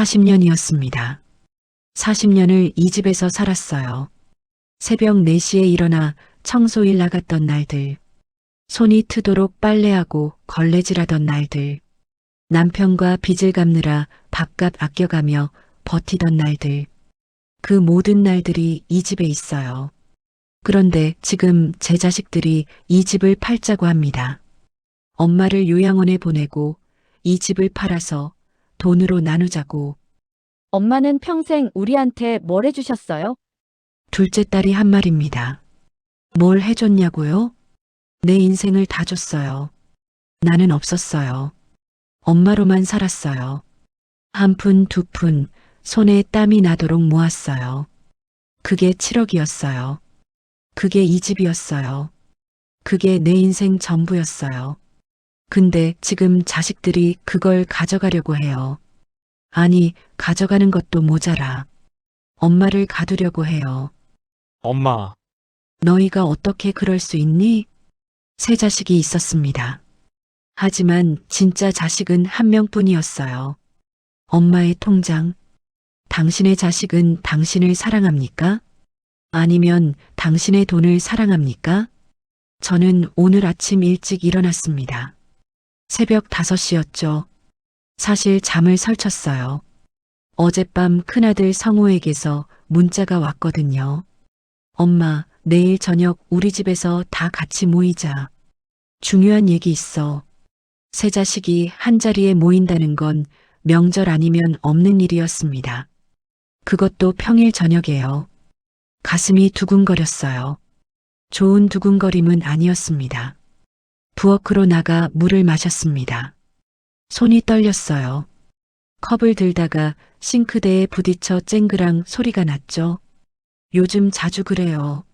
40년이었습니다. 40년을 이 집에서 살았어요. 새벽 4시에 일어나 청소일 나갔던 날들. 손이 트도록 빨래하고 걸레질하던 날들. 남편과 빚을 갚느라 밥값 아껴가며 버티던 날들. 그 모든 날들이 이 집에 있어요. 그런데 지금 제 자식들이 이 집을 팔자고 합니다. 엄마를 요양원에 보내고 이 집을 팔아서 돈으로 나누자고. 엄마는 평생 우리한테 뭘 해주셨어요? 둘째 딸이 한 말입니다. 뭘 해줬냐고요? 내 인생을 다 줬어요. 나는 없었어요. 엄마로만 살았어요. 한 푼, 두 푼, 손에 땀이 나도록 모았어요. 그게 7억이었어요. 그게 이 집이었어요. 그게 내 인생 전부였어요. 근데 지금 자식들이 그걸 가져가려고 해요. 아니, 가져가는 것도 모자라. 엄마를 가두려고 해요. 엄마, 너희가 어떻게 그럴 수 있니? 세 자식이 있었습니다. 하지만 진짜 자식은 한 명뿐이었어요. 엄마의 통장. 당신의 자식은 당신을 사랑합니까? 아니면 당신의 돈을 사랑합니까? 저는 오늘 아침 일찍 일어났습니다. 새벽 5시였죠. 사실 잠을 설쳤어요. 어젯밤 큰아들 성호에게서 문자가 왔거든요. 엄마, 내일 저녁 우리 집에서 다 같이 모이자. 중요한 얘기 있어. 세 자식이 한자리에 모인다는 건 명절 아니면 없는 일이었습니다. 그것도 평일 저녁에요. 가슴이 두근거렸어요. 좋은 두근거림은 아니었습니다. 부엌으로 나가 물을 마셨습니다. 손이 떨렸어요. 컵을 들다가 싱크대에 부딪혀 쨍그랑 소리가 났죠. 요즘 자주 그래요.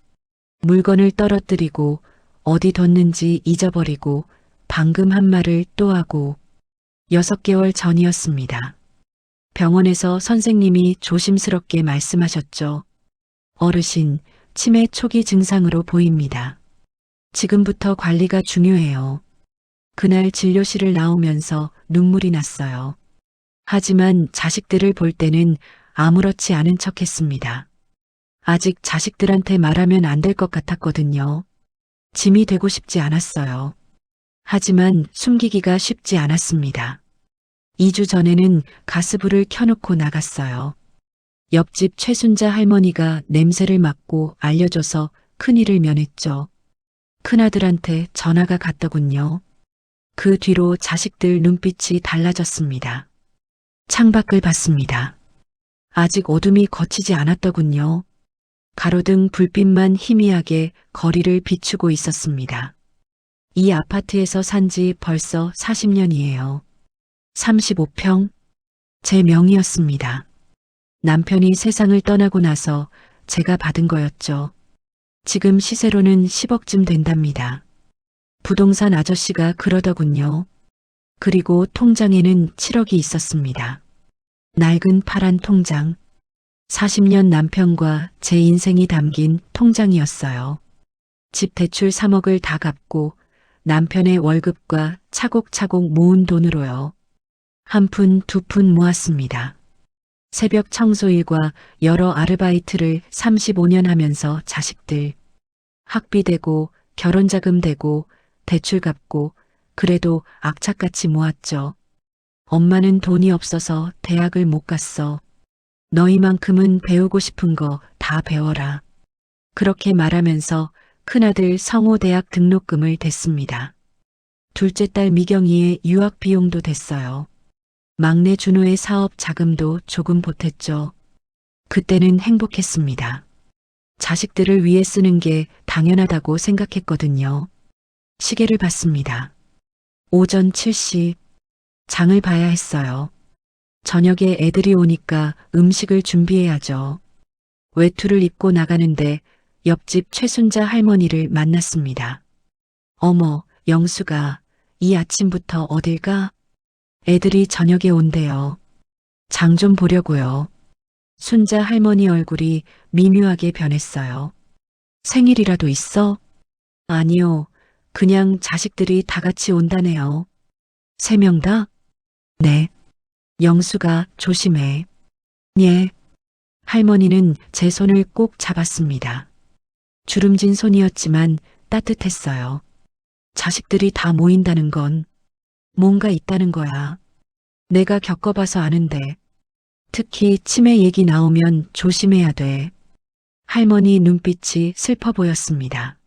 물건을 떨어뜨리고 어디 뒀는지 잊어버리고 방금 한 말을 또 하고. 6개월 전이었습니다. 병원에서 선생님이 조심스럽게 말씀하셨죠. 어르신, 치매 초기 증상으로 보입니다. 지금부터 관리가 중요해요. 그날 진료실을 나오면서 눈물이 났어요. 하지만 자식들을 볼 때는 아무렇지 않은 척 했습니다. 아직 자식들한테 말하면 안 될 것 같았거든요. 짐이 되고 싶지 않았어요. 하지만 숨기기가 쉽지 않았습니다. 2주 전에는 가스불을 켜놓고 나갔어요. 옆집 최순자 할머니가 냄새를 맡고 알려줘서 큰일을 면했죠. 큰아들한테 전화가 갔더군요. 그 뒤로 자식들 눈빛이 달라졌습니다. 창밖을 봤습니다. 아직 어둠이 거치지 않았더군요. 가로등 불빛만 희미하게 거리를 비추고 있었습니다. 이 아파트에서 산 지 벌써 40년이에요. 35평? 제 명의였습니다. 남편이 세상을 떠나고 나서 제가 받은 거였죠. 지금 시세로는 10억쯤 된답니다. 부동산 아저씨가 그러더군요. 그리고 통장에는 7억이 있었습니다. 낡은 파란 통장. 40년 남편과 제 인생이 담긴 통장이었어요. 집 대출 3억을 다 갚고 남편의 월급과 차곡차곡 모은 돈으로요. 한 푼, 두 푼 모았습니다. 새벽 청소일과 여러 아르바이트를 35년 하면서 자식들 학비 대고 결혼자금 대고 대출 갚고 그래도 악착같이 모았죠. 엄마는 돈이 없어서 대학을 못 갔어. 너희만큼은 배우고 싶은 거 다 배워라. 그렇게 말하면서 큰아들 성호 대학 등록금을 댔습니다. 둘째 딸 미경이의 유학 비용도 댔어요. 막내 준호의 사업 자금도 조금 보탰죠. 그때는 행복했습니다. 자식들을 위해 쓰는 게 당연하다고 생각했거든요. 시계를 봤습니다. 오전 7시. 장을 봐야 했어요. 저녁에 애들이 오니까 음식을 준비해야죠. 외투를 입고 나가는데 옆집 최순자 할머니를 만났습니다. 어머, 영수가 이 아침부터 어딜 가? 애들이 저녁에 온대요. 장 좀 보려고요. 순자 할머니 얼굴이 미묘하게 변했어요. 생일이라도 있어? 아니요. 그냥 자식들이 다 같이 온다네요. 3명 다? 네. 영수가 조심해. 예. 할머니는 제 손을 꼭 잡았습니다. 주름진 손이었지만 따뜻했어요. 자식들이 다 모인다는 건 뭔가 있다는 거야. 내가 겪어봐서 아는데. 특히 치매 얘기 나오면 조심해야 돼. 할머니 눈빛이 슬퍼 보였습니다.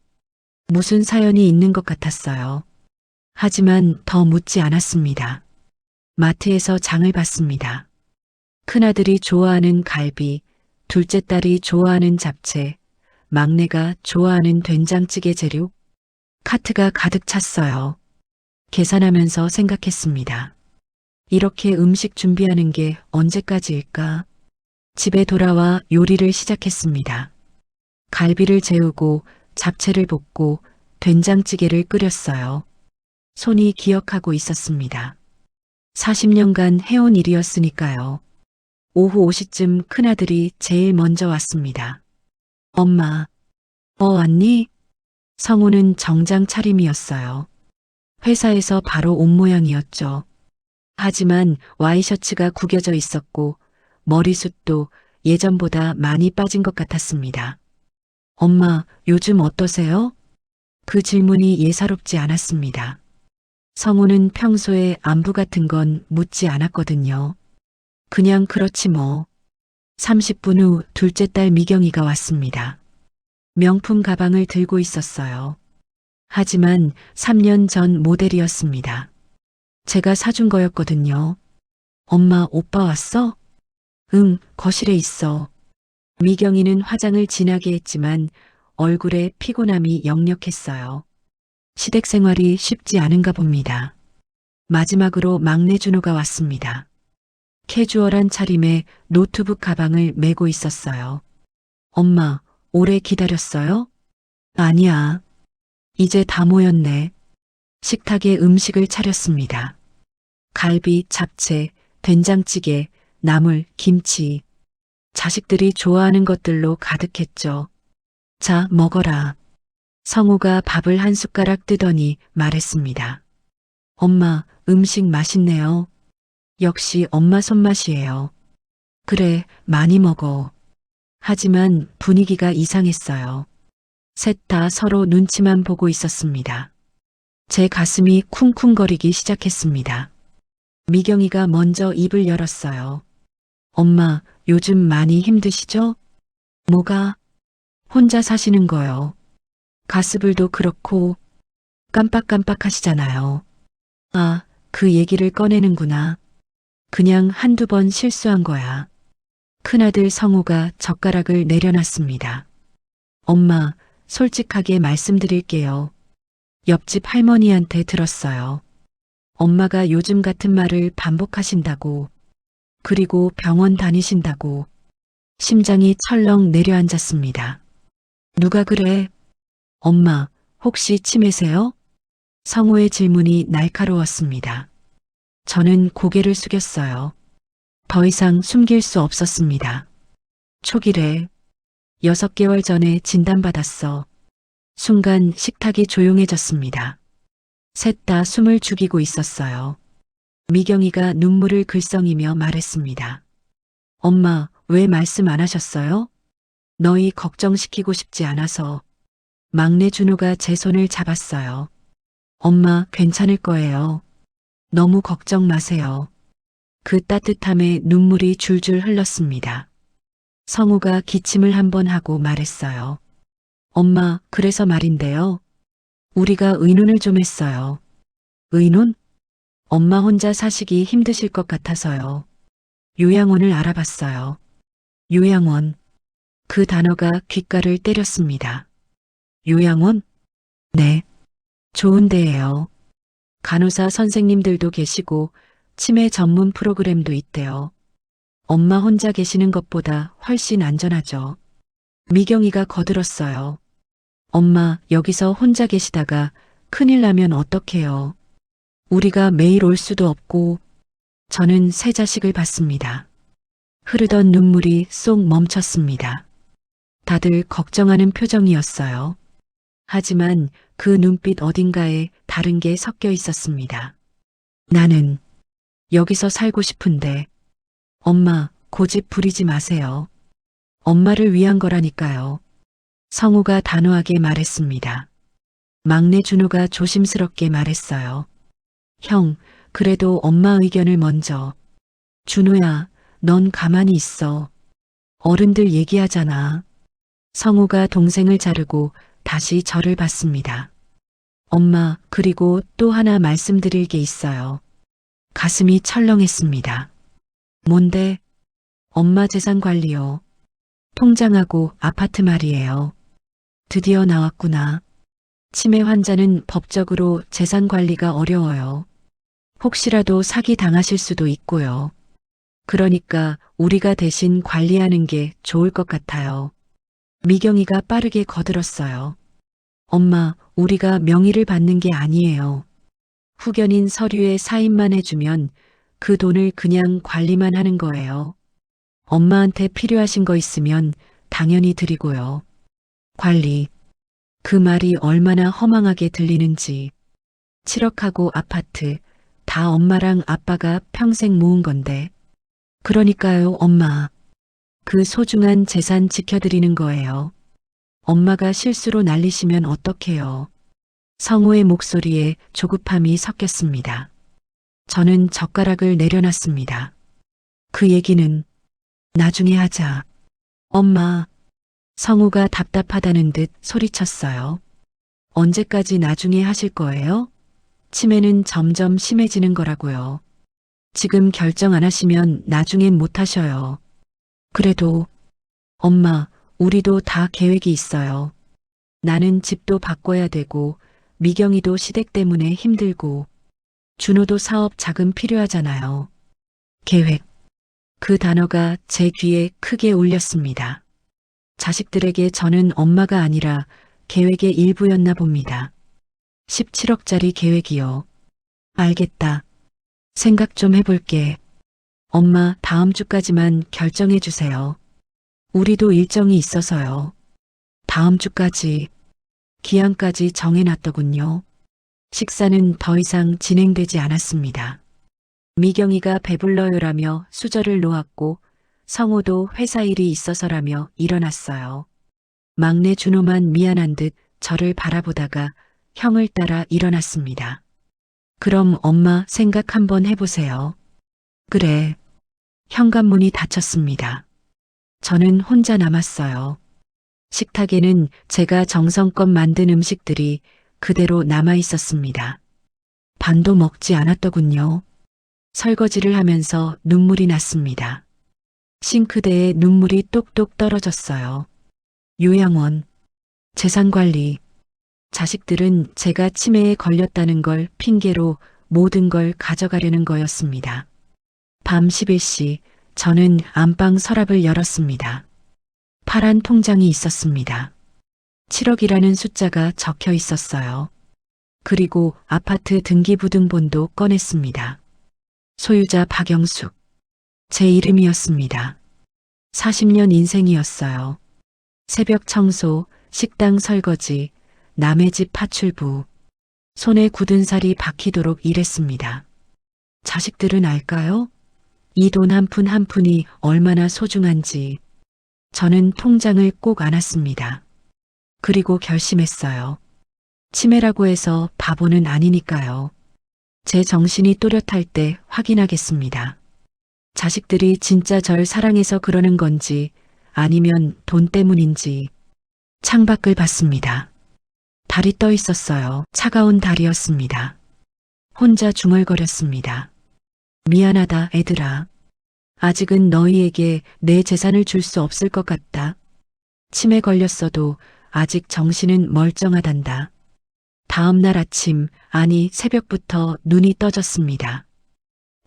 무슨 사연이 있는 것 같았어요. 하지만 더 묻지 않았습니다. 마트에서 장을 봤습니다. 큰아들이 좋아하는 갈비, 둘째 딸이 좋아하는 잡채, 막내가 좋아하는 된장찌개 재료, 카트가 가득 찼어요. 계산하면서 생각했습니다. 이렇게 음식 준비하는 게 언제까지일까? 집에 돌아와 요리를 시작했습니다. 갈비를 재우고 잡채를 볶고 된장찌개를 끓였어요. 손이 기억하고 있었습니다. 40년간 해온 일이었으니까요. 오후 5시쯤 큰아들이 제일 먼저 왔습니다. 엄마, 왔니? 성우는 정장 차림이었어요. 회사에서 바로 온 모양이었죠. 하지만 와이셔츠가 구겨져 있었고 머리숱도 예전보다 많이 빠진 것 같았습니다. 엄마, 요즘 어떠세요? 그 질문이 예사롭지 않았습니다. 성우는 평소에 안부 같은 건 묻지 않았거든요. 그냥 그렇지 뭐. 30분 후 둘째 딸 미경이가 왔습니다. 명품 가방을 들고 있었어요. 하지만 3년 전 모델이었습니다. 제가 사준 거였거든요. 엄마, 오빠 왔어? 응, 거실에 있어. 미경이는 화장을 진하게 했지만 얼굴에 피곤함이 역력했어요. 시댁 생활이 쉽지 않은가 봅니다. 마지막으로 막내 준호가 왔습니다. 캐주얼한 차림에 노트북 가방을 메고 있었어요. 엄마, 오래 기다렸어요? 아니야. 이제 다 모였네. 식탁에 음식을 차렸습니다. 갈비, 잡채, 된장찌개, 나물, 김치. 자식들이 좋아하는 것들로 가득했죠. 자, 먹어라. 성우가 밥을 한 숟가락 뜨더니 말했습니다. 엄마, 음식 맛있네요. 역시 엄마 손맛이에요. 그래, 많이 먹어. 하지만 분위기가 이상했어요. 셋 다 서로 눈치만 보고 있었습니다. 제 가슴이 쿵쿵거리기 시작했습니다. 미경이가 먼저 입을 열었어요. 엄마, 요즘 많이 힘드시죠? 뭐가? 혼자 사시는 거요. 가스불도 그렇고 깜빡깜빡 하시잖아요. 아, 그 얘기를 꺼내는구나. 그냥 한두 번 실수한 거야. 큰아들 성우가 젓가락을 내려놨습니다. 엄마, 솔직하게 말씀드릴게요. 옆집 할머니한테 들었어요. 엄마가 요즘 같은 말을 반복하신다고. 그리고 병원 다니신다고. 심장이 철렁 내려앉았습니다. 누가 그래? 엄마, 혹시 치매세요? 성우의 질문이 날카로웠습니다. 저는 고개를 숙였어요. 더 이상 숨길 수 없었습니다. 초기래. 6개월 전에 진단받았어. 순간 식탁이 조용해졌습니다. 셋 다 숨을 죽이고 있었어요. 미경이가 눈물을 글썽이며 말했습니다. 엄마, 왜 말씀 안 하셨어요? 너희 걱정시키고 싶지 않아서. 막내 준호가 제 손을 잡았어요. 엄마, 괜찮을 거예요. 너무 걱정 마세요. 그 따뜻함에 눈물이 줄줄 흘렀습니다. 성우가 기침을 한번 하고 말했어요. 엄마, 그래서 말인데요. 우리가 의논을 좀 했어요. 의논? 엄마 혼자 사시기 힘드실 것 같아서요. 요양원을 알아봤어요. 요양원. 그 단어가 귓가를 때렸습니다. 요양원? 네. 좋은 데예요. 간호사 선생님들도 계시고 치매 전문 프로그램도 있대요. 엄마 혼자 계시는 것보다 훨씬 안전하죠. 미경이가 거들었어요. 엄마, 여기서 혼자 계시다가 큰일 나면 어떡해요. 우리가 매일 올 수도 없고. 저는 새 자식을 봤습니다. 흐르던 눈물이 쏙 멈췄습니다. 다들 걱정하는 표정이었어요. 하지만 그 눈빛 어딘가에 다른 게 섞여 있었습니다. 나는 여기서 살고 싶은데. 엄마, 고집 부리지 마세요. 엄마를 위한 거라니까요. 성우가 단호하게 말했습니다. 막내 준호가 조심스럽게 말했어요. 형, 그래도 엄마 의견을 먼저. 준호야, 넌 가만히 있어. 어른들 얘기하잖아. 성우가 동생을 자르고 다시 저를 봤습니다. 엄마, 그리고 또 하나 말씀드릴 게 있어요. 가슴이 철렁했습니다. 뭔데? 엄마 재산 관리요. 통장하고 아파트 말이에요. 드디어 나왔구나. 치매 환자는 법적으로 재산 관리가 어려워요. 혹시라도 사기 당하실 수도 있고요. 그러니까 우리가 대신 관리하는 게 좋을 것 같아요. 미경이가 빠르게 거들었어요. 엄마, 우리가 명의를 받는 게 아니에요. 후견인 서류에 사인만 해주면 그 돈을 그냥 관리만 하는 거예요. 엄마한테 필요하신 거 있으면 당연히 드리고요. 관리. 그 말이 얼마나 허망하게 들리는지. 7억하고 아파트, 다 엄마랑 아빠가 평생 모은 건데. 그러니까요, 엄마. 그 소중한 재산 지켜드리는 거예요. 엄마가 실수로 날리시면 어떡해요. 성우의 목소리에 조급함이 섞였습니다. 저는 젓가락을 내려놨습니다. 그 얘기는 나중에 하자. 엄마. 성우가 답답하다는 듯 소리쳤어요. 언제까지 나중에 하실 거예요? 치매는 점점 심해지는 거라고요. 지금 결정 안 하시면 나중엔 못 하셔요. 그래도 엄마, 우리도 다 계획이 있어요. 나는 집도 바꿔야 되고 미경이도 시댁 때문에 힘들고 준호도 사업 자금 필요하잖아요. 계획. 그 단어가 제 귀에 크게 울렸습니다. 자식들에게 저는 엄마가 아니라 계획의 일부였나 봅니다. 17억짜리 계획이요. 알겠다. 생각 좀 해볼게. 엄마, 다음 주까지만 결정해 주세요. 우리도 일정이 있어서요. 다음 주까지, 기한까지 정해놨더군요. 식사는 더 이상 진행되지 않았습니다. 미경이가 배불러요라며 수저를 놓았고 성우도 회사 일이 있어서라며 일어났어요. 막내 준호만 미안한 듯 저를 바라보다가 형을 따라 일어났습니다. 그럼 엄마 생각 한번 해보세요. 그래. 현관문이 닫혔습니다. 저는 혼자 남았어요. 식탁에는 제가 정성껏 만든 음식들이 그대로 남아 있었습니다. 반도 먹지 않았더군요. 설거지를 하면서 눈물이 났습니다. 싱크대에 눈물이 똑똑 떨어졌어요. 요양원, 재산관리, 자식들은 제가 치매에 걸렸다는 걸 핑계로 모든 걸 가져가려는 거였습니다. 밤 11시 저는 안방 서랍을 열었습니다. 파란 통장이 있었습니다. 7억이라는 숫자가 적혀 있었어요. 그리고 아파트 등기부등본도 꺼냈습니다. 소유자 박영숙. 제 이름이었습니다. 40년 인생이었어요. 새벽 청소, 식당 설거지, 남의 집 파출부. 손에 굳은 살이 박히도록 일했습니다. 자식들은 알까요? 이 돈 한 푼 한 푼이 얼마나 소중한지. 저는 통장을 꼭 안았습니다. 그리고 결심했어요. 치매라고 해서 바보는 아니니까요. 제 정신이 또렷할 때 확인하겠습니다. 자식들이 진짜 절 사랑해서 그러는 건지 아니면 돈 때문인지. 창밖을 봤습니다. 달이 떠 있었어요. 차가운 달이었습니다. 혼자 중얼거렸습니다. 미안하다, 애들아. 아직은 너희에게 내 재산을 줄 수 없을 것 같다. 치매 걸렸어도 아직 정신은 멀쩡하단다. 다음 날 아침, 아니 새벽부터 눈이 떠졌습니다.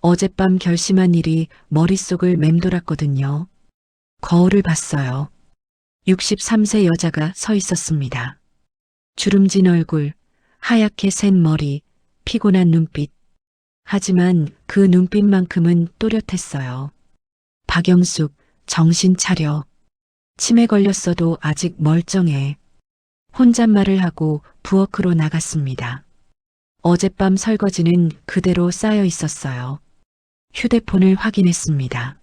어젯밤 결심한 일이 머릿속을 맴돌았거든요. 거울을 봤어요. 63세 여자가 서 있었습니다. 주름진 얼굴, 하얗게 센 머리, 피곤한 눈빛. 하지만 그 눈빛만큼은 또렷했어요. 박영숙, 정신 차려. 치매 걸렸어도 아직 멀쩡해. 혼잣말을 하고 부엌으로 나갔습니다. 어젯밤 설거지는 그대로 쌓여 있었어요. 휴대폰을 확인했습니다.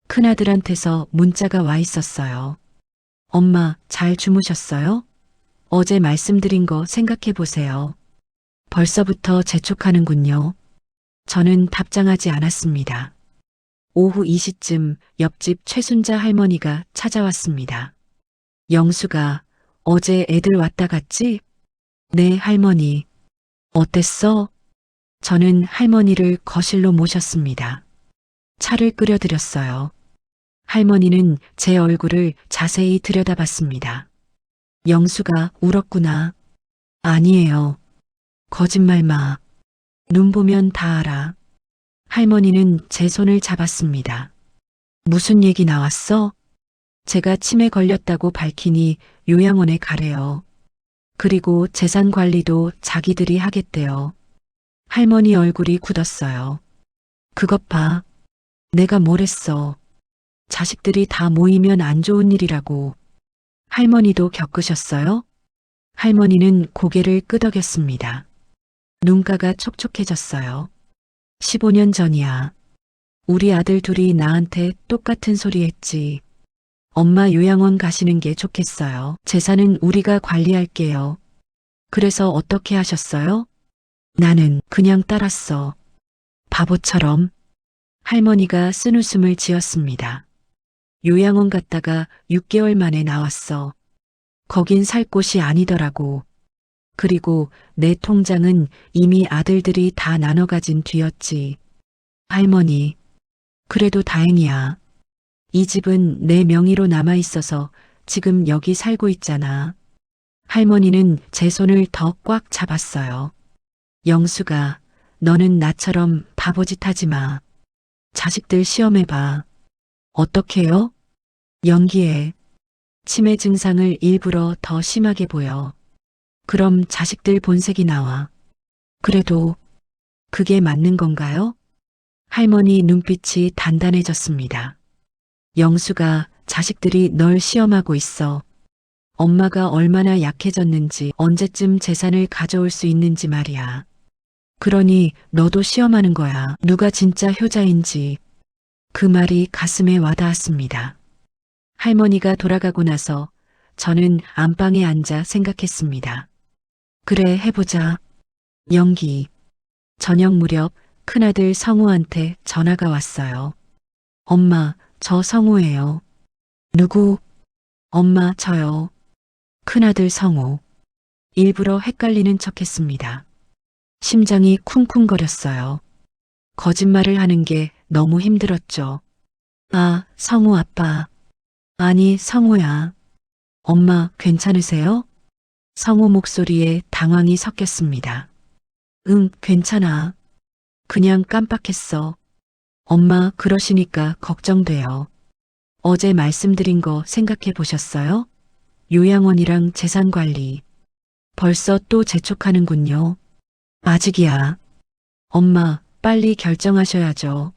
큰아들한테서 문자가 와 있었어요. 엄마, 잘 주무셨어요? 어제 말씀드린 거 생각해 보세요. 벌써부터 재촉하는군요. 저는 답장하지 않았습니다. 오후 2시쯤 옆집 최순자 할머니가 찾아왔습니다. 영수가 어제 애들 왔다 갔지? 네, 할머니. 어땠어? 저는 할머니를 거실로 모셨습니다. 차를 끓여드렸어요. 할머니는 제 얼굴을 자세히 들여다봤습니다. 영수가 울었구나. 아니에요. 거짓말 마. 눈 보면 다 알아. 할머니는 제 손을 잡았습니다. 무슨 얘기 나왔어? 제가 치매 걸렸다고 밝히니 요양원에 가래요. 그리고 재산 관리도 자기들이 하겠대요. 할머니 얼굴이 굳었어요. 그것 봐. 내가 뭘 했어. 자식들이 다 모이면 안 좋은 일이라고. 할머니도 겪으셨어요? 할머니는 고개를 끄덕였습니다. 눈가가 촉촉해졌어요. 15년 전이야. 우리 아들 둘이 나한테 똑같은 소리 했지. 엄마 요양원 가시는 게 좋겠어요. 재산은 우리가 관리할게요. 그래서 어떻게 하셨어요? 나는 그냥 따랐어. 바보처럼. 할머니가 쓴웃음을 지었습니다. 요양원 갔다가 6개월 만에 나왔어. 거긴 살 곳이 아니더라고. 그리고 내 통장은 이미 아들들이 다 나눠 가진 뒤였지. 할머니, 그래도 다행이야. 이 집은 내 명의로 남아 있어서 지금 여기 살고 있잖아. 할머니는 제 손을 더 꽉 잡았어요. 영수가, 너는 나처럼 바보짓 하지 마. 자식들 시험해봐. 어떻게요? 연기해. 치매 증상을 일부러 더 심하게 보여. 그럼 자식들 본색이 나와. 그래도 그게 맞는 건가요? 할머니 눈빛이 단단해졌습니다. 영수가 자식들이 널 시험하고 있어. 엄마가 얼마나 약해졌는지, 언제쯤 재산을 가져올 수 있는지 말이야. 그러니 너도 시험하는 거야. 누가 진짜 효자인지. 그 말이 가슴에 와닿았습니다. 할머니가 돌아가고 나서 저는 안방에 앉아 생각했습니다. 그래, 해보자. 연기. 저녁 무렵 큰아들 성우한테 전화가 왔어요. 엄마, 저 성우예요. 누구? 엄마, 저요. 큰아들 성우. 일부러 헷갈리는 척했습니다. 심장이 쿵쿵거렸어요. 거짓말을 하는 게 너무 힘들었죠. 아, 성우 아빠. 아니, 성우야. 엄마, 괜찮으세요? 성우 목소리에 당황이 섞였습니다. 응, 괜찮아. 그냥 깜빡했어. 엄마, 그러시니까 걱정돼요. 어제 말씀드린 거 생각해 보셨어요? 요양원이랑 재산 관리. 벌써 또 재촉하는군요. 아직이야. 엄마, 빨리 결정하셔야죠.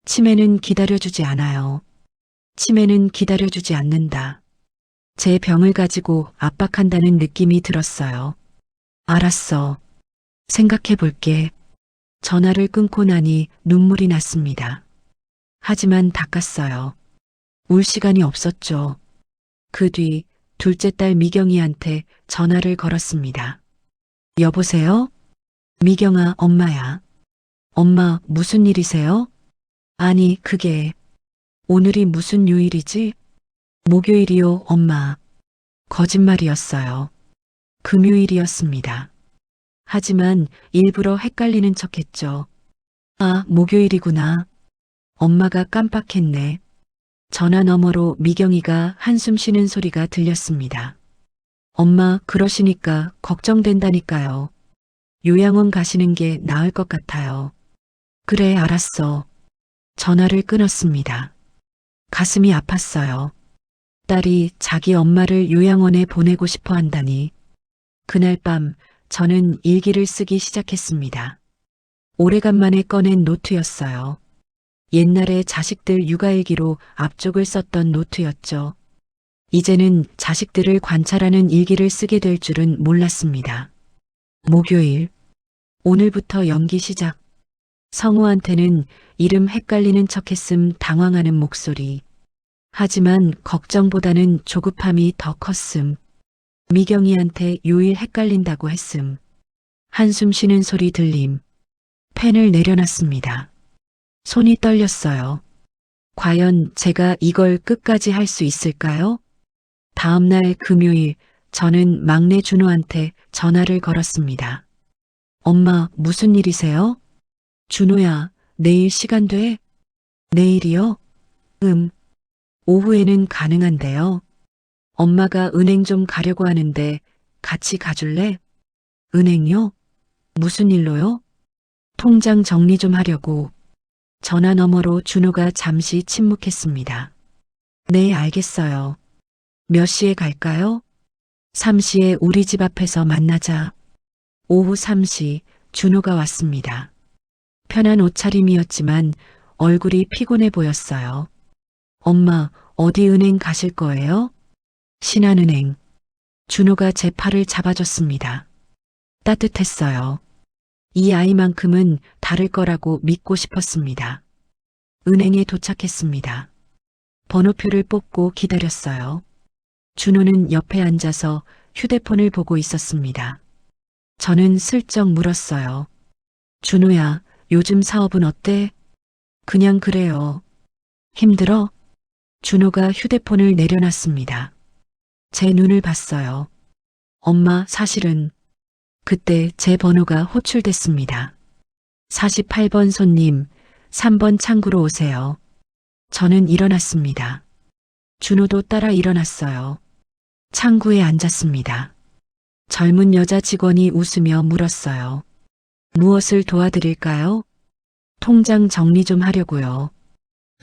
치매는 기다려주지 않아요. 치매는 기다려주지 않는다. 제 병을 가지고 압박한다는 느낌이 들었어요. 알았어. 생각해 볼게. 전화를 끊고 나니 눈물이 났습니다. 하지만 닦았어요. 울 시간이 없었죠. 그 뒤 둘째 딸 미경이한테 전화를 걸었습니다. 여보세요? 미경아, 엄마야. 엄마, 무슨 일이세요? 아니, 그게 오늘이 무슨 요일이지? 목요일이요, 엄마. 거짓말이었어요. 금요일이었습니다. 하지만 일부러 헷갈리는 척했죠. 아, 목요일이구나. 엄마가 깜빡했네. 전화 너머로 미경이가 한숨 쉬는 소리가 들렸습니다. 엄마, 그러시니까 걱정된다니까요. 요양원 가시는 게 나을 것 같아요. 그래, 알았어. 전화를 끊었습니다. 가슴이 아팠어요. 딸이 자기 엄마를 요양원에 보내고 싶어 한다니. 그날 밤 저는 일기를 쓰기 시작했습니다. 오래간만에 꺼낸 노트였어요. 옛날에 자식들 육아일기로 앞쪽을 썼던 노트였죠. 이제는 자식들을 관찰하는 일기를 쓰게 될 줄은 몰랐습니다. 목요일. 오늘부터 연기 시작. 성우한테는 이름 헷갈리는 척했음 당황하는 목소리. 하지만 걱정보다는 조급함이 더 컸음. 미경이한테 요일 헷갈린다고 했음. 한숨 쉬는 소리 들림. 펜을 내려놨습니다. 손이 떨렸어요. 과연 제가 이걸 끝까지 할 수 있을까요? 다음 날 금요일, 저는 막내 준호한테 전화를 걸었습니다. 엄마, 무슨 일이세요? 준호야, 내일 시간 돼? 내일이요? 오후에는 가능한데요. 엄마가 은행 좀 가려고 하는데 같이 가줄래? 은행요? 무슨 일로요? 통장 정리 좀 하려고. 전화 너머로 준호가 잠시 침묵했습니다. 네, 알겠어요. 몇 시에 갈까요? 3시에 우리 집 앞에서 만나자. 오후 3시, 준호가 왔습니다. 편한 옷차림이었지만 얼굴이 피곤해 보였어요. 엄마, 어디 은행 가실 거예요? 신한은행. 준호가 제 팔을 잡아줬습니다. 따뜻했어요. 이 아이만큼은 다를 거라고 믿고 싶었습니다. 은행에 도착했습니다. 번호표를 뽑고 기다렸어요. 준호는 옆에 앉아서 휴대폰을 보고 있었습니다. 저는 슬쩍 물었어요. 준호야, 요즘 사업은 어때? 그냥 그래요. 힘들어? 준호가 휴대폰을 내려놨습니다. 제 눈을 봤어요. 엄마, 사실은 그때 제 번호가 호출됐습니다. 48번 손님, 3번 창구로 오세요. 저는 일어났습니다. 준호도 따라 일어났어요. 창구에 앉았습니다. 젊은 여자 직원이 웃으며 물었어요. 무엇을 도와드릴까요? 통장 정리 좀 하려고요.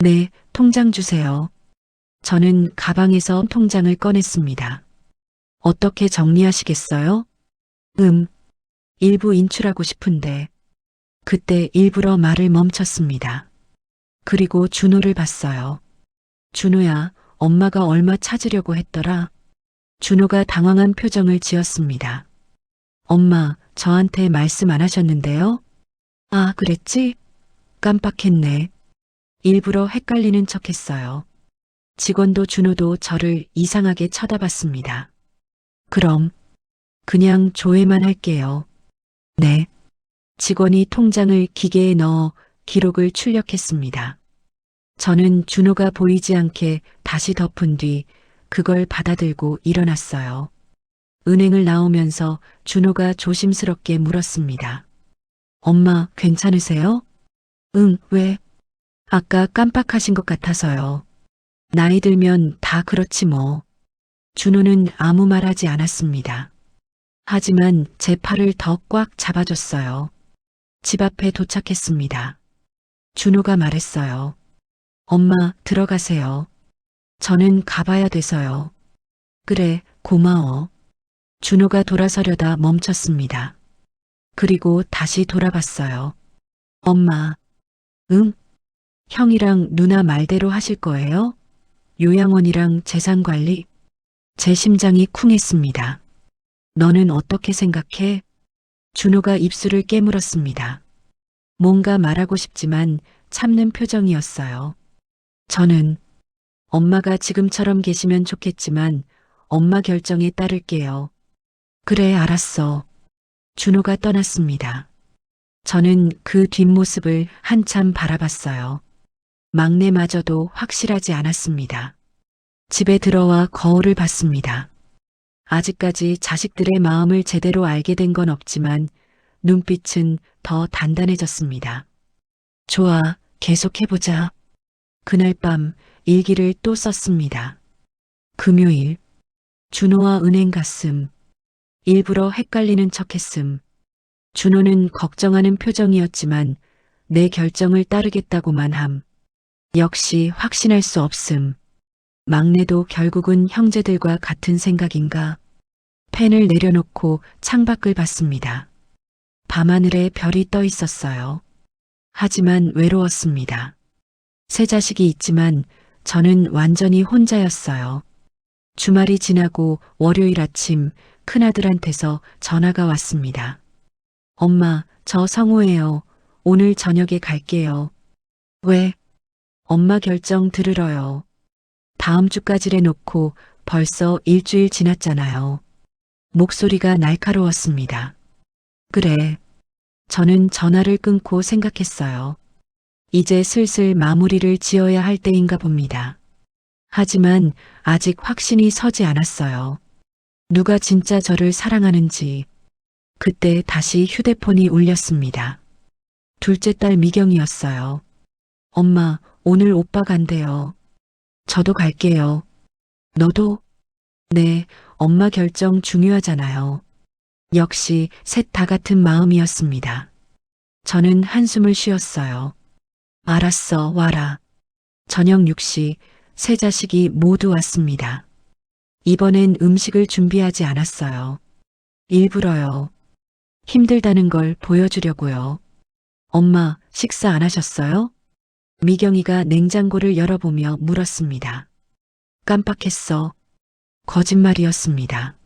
네, 통장 주세요. 저는 가방에서 통장을 꺼냈습니다. 어떻게 정리하시겠어요? 일부 인출하고 싶은데. 그때 일부러 말을 멈췄습니다. 그리고 준호를 봤어요. 준호야, 엄마가 얼마 찾으려고 했더라. 준호가 당황한 표정을 지었습니다. 엄마, 저한테 말씀 안 하셨는데요? 아, 그랬지? 깜빡했네. 일부러 헷갈리는 척했어요. 직원도 준호도 저를 이상하게 쳐다봤습니다. 그럼 그냥 조회만 할게요. 네. 직원이 통장을 기계에 넣어 기록을 출력했습니다. 저는 준호가 보이지 않게 다시 덮은 뒤 그걸 받아들고 일어났어요. 은행을 나오면서 준호가 조심스럽게 물었습니다. 엄마, 괜찮으세요? 응, 왜? 아까 깜빡하신 것 같아서요. 나이 들면 다 그렇지 뭐. 준호는 아무 말 하지 않았습니다. 하지만 제 팔을 더 꽉 잡아줬어요. 집 앞에 도착했습니다. 준호가 말했어요. 엄마, 들어가세요. 저는 가봐야 돼서요. 그래, 고마워. 준호가 돌아서려다 멈췄습니다. 그리고 다시 돌아봤어요. 엄마, 응? 형이랑 누나 말대로 하실 거예요? 요양원이랑 재산관리? 제 심장이 쿵했습니다. 너는 어떻게 생각해? 준호가 입술을 깨물었습니다. 뭔가 말하고 싶지만 참는 표정이었어요. 저는 엄마가 지금처럼 계시면 좋겠지만 엄마 결정에 따를게요. 그래, 알았어. 준호가 떠났습니다. 저는 그 뒷모습을 한참 바라봤어요. 막내마저도 확실하지 않았습니다. 집에 들어와 거울을 봤습니다. 아직까지 자식들의 마음을 제대로 알게 된 건 없지만 눈빛은 더 단단해졌습니다. 좋아, 계속해보자. 그날 밤 일기를 또 썼습니다. 금요일, 준호와 은행 갔음. 일부러 헷갈리는 척했음. 준호는 걱정하는 표정이었지만 내 결정을 따르겠다고만 함. 역시 확신할 수 없음. 막내도 결국은 형제들과 같은 생각인가? 펜을 내려놓고 창밖을 봤습니다. 밤하늘에 별이 떠 있었어요. 하지만 외로웠습니다. 세 자식이 있지만 저는 완전히 혼자였어요. 주말이 지나고 월요일 아침 큰아들한테서 전화가 왔습니다. 엄마, 저 성우예요. 오늘 저녁에 갈게요. 왜? 엄마 결정 들으러요. 다음 주까지래 놓고 벌써 일주일 지났잖아요. 목소리가 날카로웠습니다. 그래. 저는 전화를 끊고 생각했어요. 이제 슬슬 마무리를 지어야 할 때인가 봅니다. 하지만 아직 확신이 서지 않았어요. 누가 진짜 저를 사랑하는지. 그때 다시 휴대폰이 울렸습니다. 둘째 딸 미경이었어요. 엄마, 오늘 오빠 간대요. 저도 갈게요. 너도? 네, 엄마 결정 중요하잖아요. 역시 셋 다 같은 마음이었습니다. 저는 한숨을 쉬었어요. 알았어, 와라. 저녁 6시, 세 자식이 모두 왔습니다. 이번엔 음식을 준비하지 않았어요. 일부러요. 힘들다는 걸 보여주려고요. 엄마, 식사 안 하셨어요? 미경이가 냉장고를 열어보며 물었습니다. 깜빡했어. 거짓말이었습니다.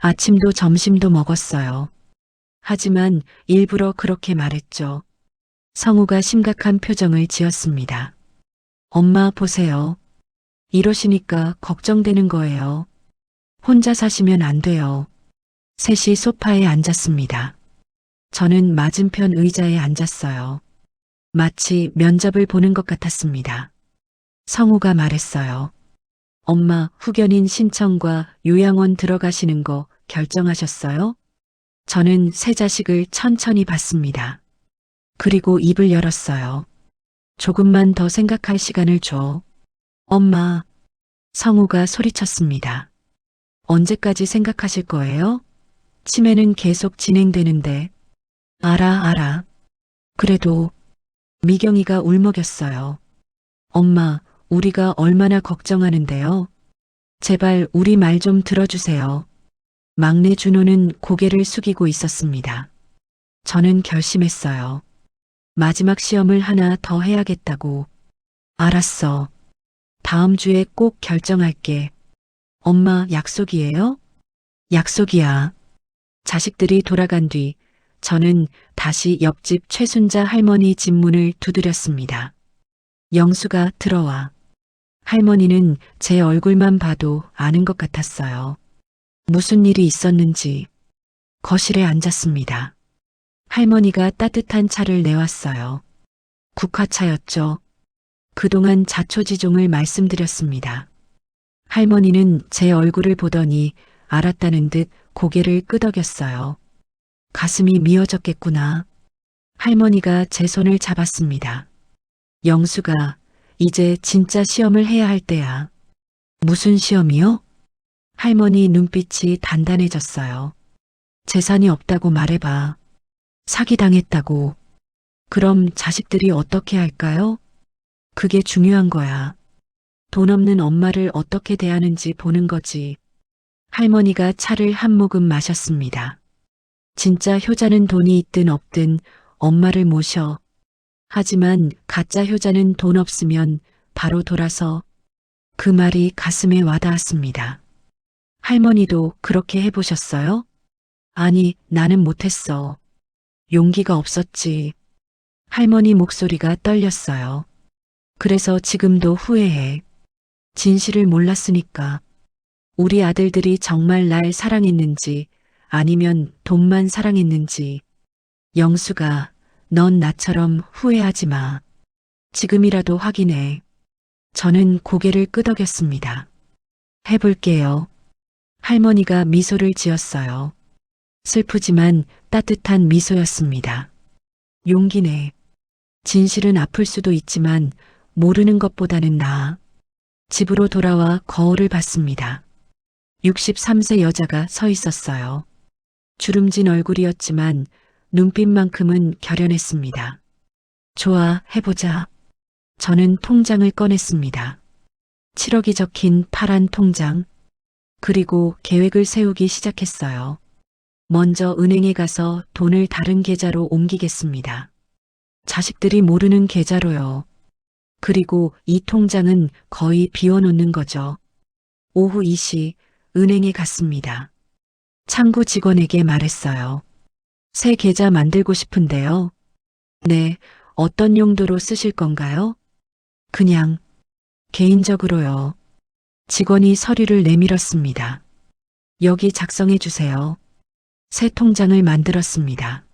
아침도 점심도 먹었어요. 하지만 일부러 그렇게 말했죠. 성우가 심각한 표정을 지었습니다. 엄마 보세요. 이러시니까 걱정되는 거예요. 혼자 사시면 안 돼요. 셋이 소파에 앉았습니다. 저는 맞은편 의자에 앉았어요. 마치 면접을 보는 것 같았습니다. 성우가 말했어요. 엄마, 후견인 신청과 요양원 들어가시는 거 결정하셨어요? 저는 세 자식을 천천히 봤습니다. 그리고 입을 열었어요. 조금만 더 생각할 시간을 줘. 엄마, 성우가 소리쳤습니다. 언제까지 생각하실 거예요? 치매는 계속 진행되는데. 알아. 그래도 미경이가 울먹였어요. 엄마, 우리가 얼마나 걱정하는데요. 제발 우리 말 좀 들어주세요. 막내 준호는 고개를 숙이고 있었습니다. 저는 결심했어요. 마지막 시험을 하나 더 해야겠다고. 알았어. 다음 주에 꼭 결정할게. 엄마, 약속이에요? 약속이야. 자식들이 돌아간 뒤 저는 다시 옆집 최순자 할머니 집 문을 두드렸습니다. 영수가 들어와. 할머니는 제 얼굴만 봐도 아는 것 같았어요. 무슨 일이 있었는지. 거실에 앉았습니다. 할머니가 따뜻한 차를 내왔어요. 국화차였죠. 그동안 자초지종을 말씀드렸습니다. 할머니는 제 얼굴을 보더니 알았다는 듯 고개를 끄덕였어요. 가슴이 미어졌겠구나. 할머니가 제 손을 잡았습니다. 영수가 이제 진짜 시험을 해야 할 때야. 무슨 시험이요? 할머니 눈빛이 단단해졌어요. 재산이 없다고 말해봐. 사기당했다고. 그럼 자식들이 어떻게 할까요? 그게 중요한 거야. 돈 없는 엄마를 어떻게 대하는지 보는 거지. 할머니가 차를 한 모금 마셨습니다. 진짜 효자는 돈이 있든 없든 엄마를 모셔. 하지만 가짜 효자는 돈 없으면 바로 돌아서. 그 말이 가슴에 와닿았습니다. 할머니도 그렇게 해보셨어요? 아니, 나는 못했어. 용기가 없었지. 할머니 목소리가 떨렸어요. 그래서 지금도 후회해. 진실을 몰랐으니까. 우리 아들들이 정말 날 사랑했는지 아니면 돈만 사랑했는지. 영수가 넌 나처럼 후회하지 마. 지금이라도 확인해. 저는 고개를 끄덕였습니다. 해볼게요. 할머니가 미소를 지었어요. 슬프지만 따뜻한 미소였습니다. 용기네. 진실은 아플 수도 있지만 모르는 것보다는 나아. 집으로 돌아와 거울을 봤습니다. 63세 여자가 서 있었어요. 주름진 얼굴이었지만 눈빛만큼은 결연했습니다. 좋아, 해보자. 저는 통장을 꺼냈습니다. 7억이 적힌 파란 통장. 그리고 계획을 세우기 시작했어요. 먼저 은행에 가서 돈을 다른 계좌로 옮기겠습니다. 자식들이 모르는 계좌로요. 그리고 이 통장은 거의 비워놓는 거죠. 오후 2시 은행에 갔습니다. 창구 직원에게 말했어요. 새 계좌 만들고 싶은데요. 네, 어떤 용도로 쓰실 건가요? 그냥 개인적으로요. 직원이 서류를 내밀었습니다. 여기 작성해 주세요. 새 통장을 만들었습니다.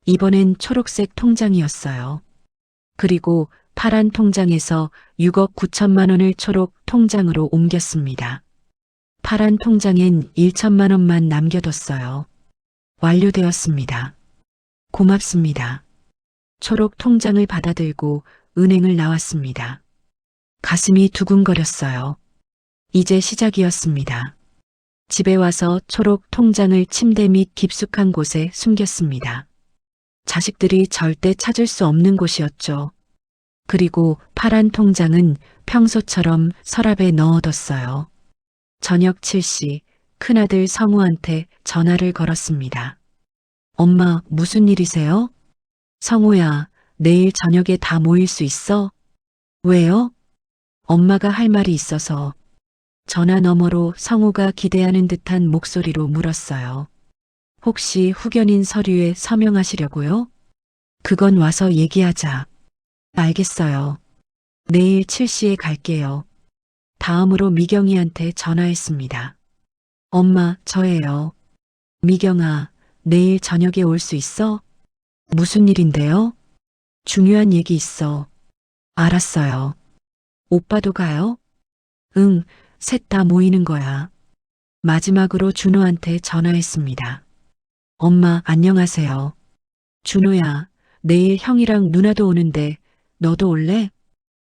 이번엔 초록색 통장이었어요. 그리고 파란 통장에서 6억 9천만 원을 초록 통장으로 옮겼습니다. 파란 통장엔 1천만 원만 남겨뒀어요. 완료되었습니다. 고맙습니다. 초록 통장을 받아들고 은행을 나왔습니다. 가슴이 두근거렸어요. 이제 시작이었습니다. 집에 와서 초록 통장을 침대 밑 깊숙한 곳에 숨겼습니다. 자식들이 절대 찾을 수 없는 곳이었죠. 그리고 파란 통장은 평소처럼 서랍에 넣어뒀어요. 저녁 7시 큰아들 성우한테 전화를 걸었습니다. 엄마, 무슨 일이세요? 성우야, 내일 저녁에 다 모일 수 있어? 왜요? 엄마가 할 말이 있어서. 전화 너머로 성우가 기대하는 듯한 목소리로 물었어요. 혹시 후견인 서류에 서명하시려고요? 그건 와서 얘기하자. 알겠어요. 내일 7시에 갈게요. 다음으로 미경이한테 전화했습니다. 엄마, 저예요. 미경아, 내일 저녁에 올 수 있어? 무슨 일인데요? 중요한 얘기 있어. 알았어요. 오빠도 가요? 응, 셋 다 모이는 거야. 마지막으로 준호한테 전화했습니다. 엄마, 안녕하세요. 준호야, 내일 형이랑 누나도 오는데 너도 올래?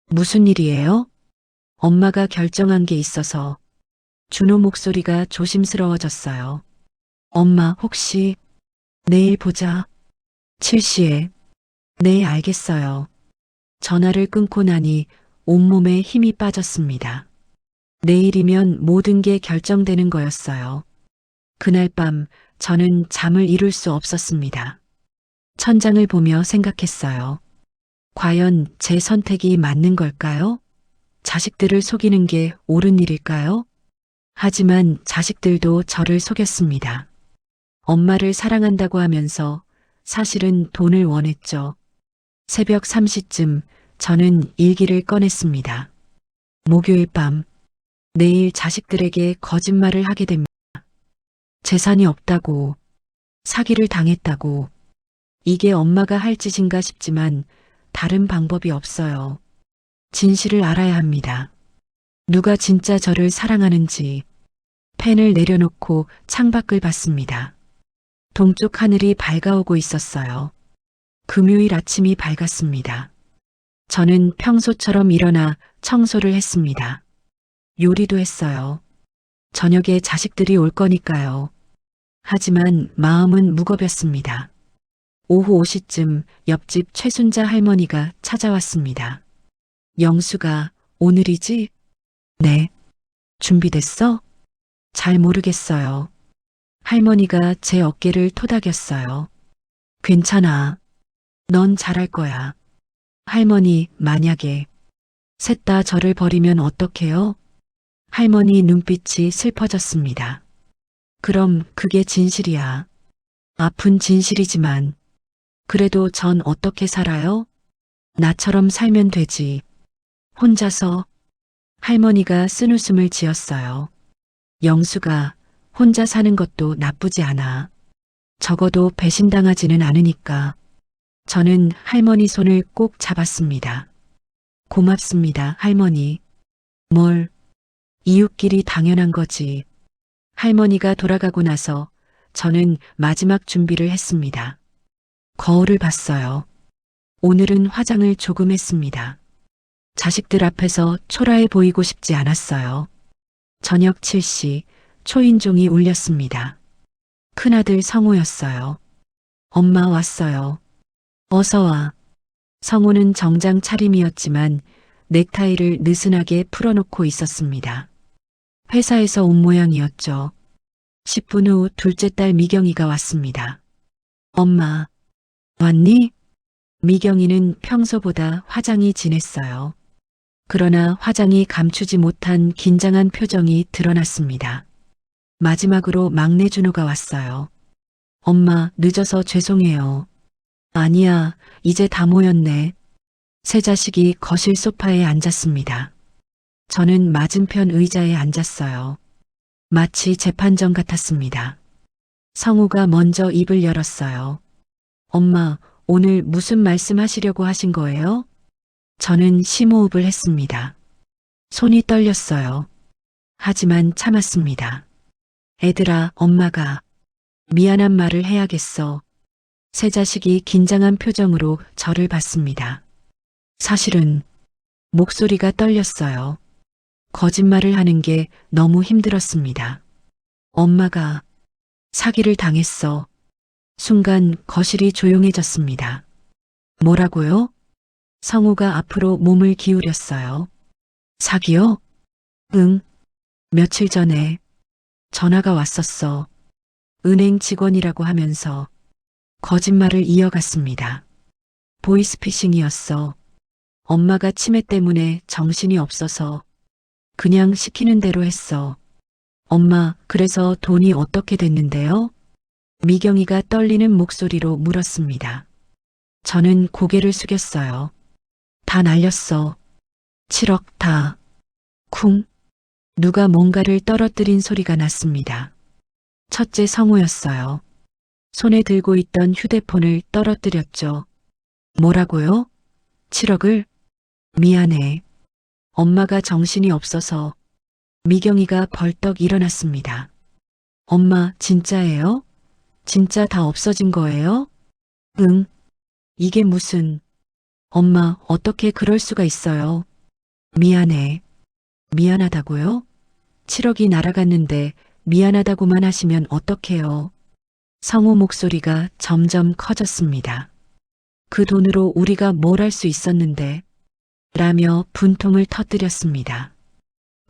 무슨 일이에요? 엄마가 결정한 게 있어서. 준호 목소리가 조심스러워졌어요. 엄마, 혹시 내일 보자. 7시에. 네, 알겠어요. 전화를 끊고 나니 온몸에 힘이 빠졌습니다. 내일이면 모든 게 결정되는 거였어요. 그날 밤 저는 잠을 이룰 수 없었습니다. 천장을 보며 생각했어요. 과연 제 선택이 맞는 걸까요? 자식들을 속이는 게 옳은 일일까요? 하지만 자식들도 저를 속였습니다. 엄마를 사랑한다고 하면서 사실은 돈을 원했죠. 새벽 3시쯤 저는 일기를 꺼냈습니다. 목요일 밤, 내일 자식들에게 거짓말을 하게 됩니다. 재산이 없다고, 사기를 당했다고. 이게 엄마가 할 짓인가 싶지만 다른 방법이 없어요. 진실을 알아야 합니다. 누가 진짜 저를 사랑하는지. 펜을 내려놓고 창밖을 봤습니다. 동쪽 하늘이 밝아오고 있었어요. 금요일 아침이 밝았습니다. 저는 평소처럼 일어나 청소를 했습니다. 요리도 했어요. 저녁에 자식들이 올 거니까요. 하지만 마음은 무겁였습니다. 오후 5시쯤 옆집 최순자 할머니가 찾아왔습니다. 영수가 오늘이지? 네. 준비됐어? 잘 모르겠어요. 할머니가 제 어깨를 토닥였어요. 괜찮아. 넌 잘할 거야. 할머니, 만약에 셋 다 저를 버리면 어떡해요? 할머니 눈빛이 슬퍼졌습니다. 그럼 그게 진실이야. 아픈 진실이지만 그래도 전 어떻게 살아요? 나처럼 살면 되지. 혼자서. 할머니가 쓴웃음을 지었어요. 영수가 혼자 사는 것도 나쁘지 않아. 적어도 배신당하지는 않으니까. 저는 할머니 손을 꼭 잡았습니다. 고맙습니다, 할머니. 뭘, 이웃끼리 당연한 거지. 할머니가 돌아가고 나서 저는 마지막 준비를 했습니다. 거울을 봤어요. 오늘은 화장을 조금 했습니다. 자식들 앞에서 초라해 보이고 싶지 않았어요. 저녁 7시 초인종이 울렸습니다. 큰아들 성우였어요. 엄마 왔어요. 어서 와. 성우는 정장 차림이었지만 넥타이를 느슨하게 풀어놓고 있었습니다. 회사에서 온 모양이었죠. 10분 후 둘째 딸 미경이가 왔습니다. 엄마, 왔니? 미경이는 평소보다 화장이 진했어요. 그러나 화장이 감추지 못한 긴장한 표정이 드러났습니다. 마지막으로 막내 준호가 왔어요. 엄마, 늦어서 죄송해요. 아니야, 이제 다 모였네. 세 자식이 거실 소파에 앉았습니다. 저는 맞은편 의자에 앉았어요. 마치 재판정 같았습니다. 성우가 먼저 입을 열었어요. 엄마, 오늘 무슨 말씀 하시려고 하신 거예요? 저는 심호흡을 했습니다. 손이 떨렸어요. 하지만 참았습니다. 애들아, 엄마가 미안한 말을 해야겠어. 세 자식이 긴장한 표정으로 저를 봤습니다. 사실은 목소리가 떨렸어요. 거짓말을 하는 게 너무 힘들었습니다. 엄마가 사기를 당했어. 순간 거실이 조용해졌습니다. 뭐라고요? 성우가 앞으로 몸을 기울였어요. 사기요? 응. 며칠 전에 전화가 왔었어. 은행 직원이라고 하면서 거짓말을 이어갔습니다. 보이스피싱이었어. 엄마가 치매 때문에 정신이 없어서 그냥 시키는 대로 했어. 엄마, 그래서 돈이 어떻게 됐는데요? 미경이가 떨리는 목소리로 물었습니다. 저는 고개를 숙였어요. 다 날렸어. 7억 다. 쿵. 누가 뭔가를 떨어뜨린 소리가 났습니다. 첫째 성우였어요. 손에 들고 있던 휴대폰을 떨어뜨렸죠. 뭐라고요? 7억을? 미안해. 엄마가 정신이 없어서. 미경이가 벌떡 일어났습니다. 엄마, 진짜예요? 진짜 다 없어진 거예요? 응. 이게 무슨. 엄마, 어떻게 그럴 수가 있어요? 미안해. 미안하다고요? 7억이 날아갔는데 미안하다고만 하시면 어떡해요? 성우 목소리가 점점 커졌습니다. 그 돈으로 우리가 뭘 할 수 있었는데 라며 분통을 터뜨렸습니다.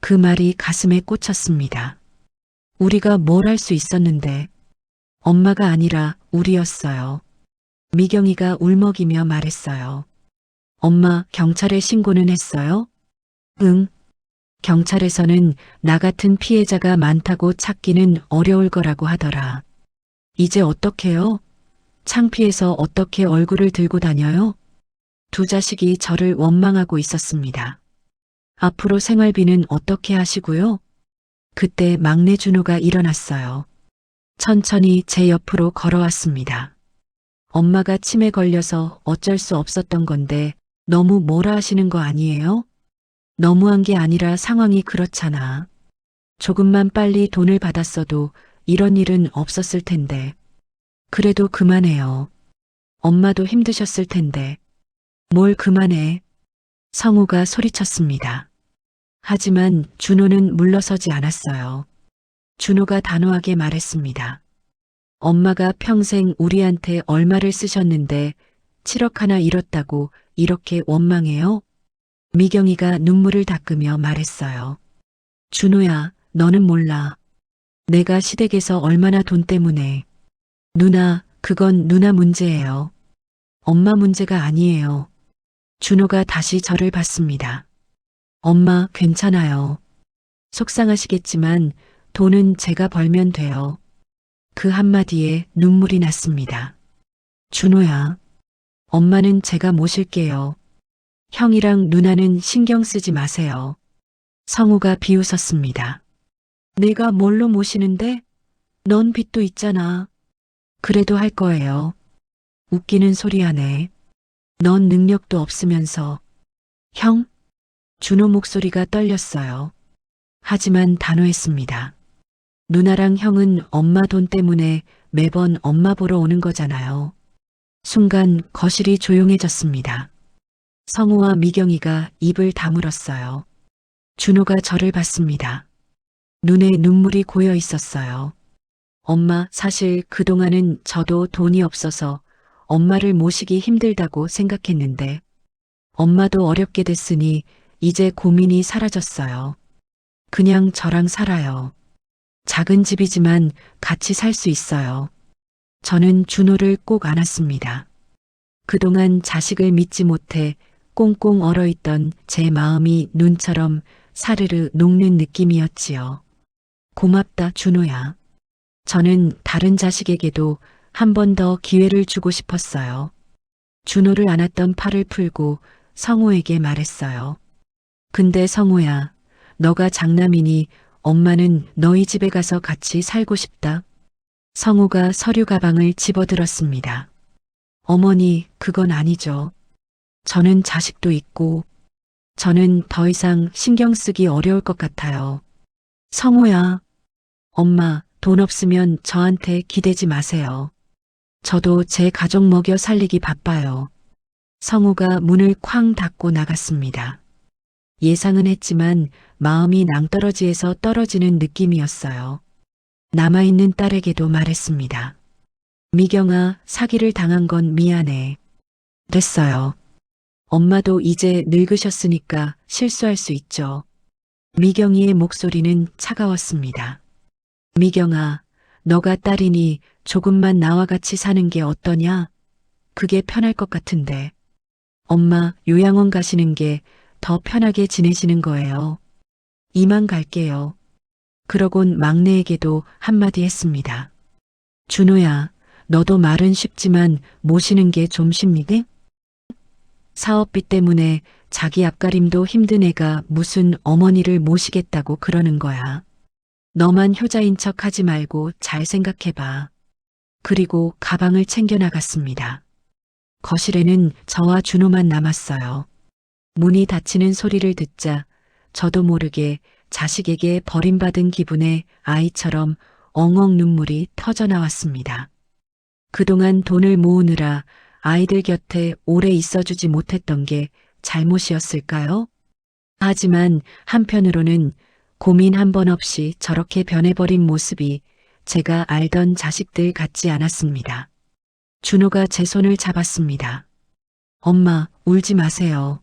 그 말이 가슴에 꽂혔습니다. 우리가 뭘 할 수 있었는데 엄마가 아니라 우리였어요. 미경이가 울먹이며 말했어요. 엄마, 경찰에 신고는 했어요? 응. 경찰에서는 나 같은 피해자가 많다고 찾기는 어려울 거라고 하더라. 이제 어떡해요? 창피해서 어떻게 얼굴을 들고 다녀요? 두 자식이 저를 원망하고 있었습니다. 앞으로 생활비는 어떻게 하시고요? 그때 막내 준호가 일어났어요. 천천히 제 옆으로 걸어왔습니다. 엄마가 치매 걸려서 어쩔 수 없었던 건데 너무 뭐라 하시는 거 아니에요? 너무한 게 아니라 상황이 그렇잖아. 조금만 빨리 돈을 받았어도 이런 일은 없었을 텐데. 그래도 그만해요. 엄마도 힘드셨을 텐데. 뭘 그만해. 성우가 소리쳤습니다. 하지만 준호는 물러서지 않았어요. 준호가 단호하게 말했습니다. 엄마가 평생 우리한테 얼마를 쓰셨는데 7억 하나 잃었다고 이렇게 원망해요? 미경이가 눈물을 닦으며 말했어요. 준호야, 너는 몰라. 내가 시댁에서 얼마나 돈 때문에. 누나, 그건 누나 문제예요. 엄마 문제가 아니에요. 준호가 다시 저를 봤습니다. 엄마, 괜찮아요. 속상하시겠지만 돈은 제가 벌면 돼요. 그 한마디에 눈물이 났습니다. 준호야, 엄마는 제가 모실게요. 형이랑 누나는 신경 쓰지 마세요. 성우가 비웃었습니다. 내가 뭘로 모시는데? 넌 빚도 있잖아. 그래도 할 거예요. 웃기는 소리 하네. 넌 능력도 없으면서. 형? 준호 목소리가 떨렸어요. 하지만 단호했습니다. 누나랑 형은 엄마 돈 때문에 매번 엄마 보러 오는 거잖아요. 순간 거실이 조용해졌습니다. 성우와 미경이가 입을 다물었어요. 준호가 저를 봤습니다. 눈에 눈물이 고여 있었어요. 엄마, 사실 그동안은 저도 돈이 없어서 엄마를 모시기 힘들다고 생각했는데 엄마도 어렵게 됐으니 이제 고민이 사라졌어요. 그냥 저랑 살아요. 작은 집이지만 같이 살 수 있어요. 저는 준호를 꼭 안았습니다. 그동안 자식을 믿지 못해 꽁꽁 얼어있던 제 마음이 눈처럼 사르르 녹는 느낌이었지요. 고맙다, 준호야. 저는 다른 자식에게도 한 번 더 기회를 주고 싶었어요. 준호를 안았던 팔을 풀고 성호에게 말했어요. 근데 성호야, 너가 장남이니 엄마는 너희 집에 가서 같이 살고 싶다. 성호가 서류 가방을 집어들었습니다. 어머니, 그건 아니죠. 저는 자식도 있고, 저는 더 이상 신경 쓰기 어려울 것 같아요. 성호야, 엄마, 돈 없으면 저한테 기대지 마세요. 저도 제 가족 먹여 살리기 바빠요. 성호가 문을 쾅 닫고 나갔습니다. 예상은 했지만 마음이 낭떠러지에서 떨어지는 느낌이었어요. 남아있는 딸에게도 말했습니다. 미경아, 사기를 당한 건 미안해. 됐어요. 엄마도 이제 늙으셨으니까 실수할 수 있죠. 미경이의 목소리는 차가웠습니다. 미경아, 너가 딸이니 조금만 나와 같이 사는 게 어떠냐? 그게 편할 것 같은데. 엄마, 요양원 가시는 게 더 편하게 지내시는 거예요. 이만 갈게요. 그러곤 막내에게도 한마디 했습니다. 준호야, 너도 말은 쉽지만 모시는 게 좀 쉽니까? 사업비 때문에 자기 앞가림도 힘든 애가 무슨 어머니를 모시겠다고 그러는 거야. 너만 효자인 척 하지 말고 잘 생각해봐. 그리고 가방을 챙겨 나갔습니다. 거실에는 저와 준호만 남았어요. 문이 닫히는 소리를 듣자 저도 모르게 자식에게 버림받은 기분에 아이처럼 엉엉 눈물이 터져 나왔습니다. 그동안 돈을 모으느라 아이들 곁에 오래 있어주지 못했던 게 잘못이었을까요? 하지만 한편으로는 고민 한 번 없이 저렇게 변해버린 모습이 제가 알던 자식들 같지 않았습니다. 준호가 제 손을 잡았습니다. 엄마, 울지 마세요.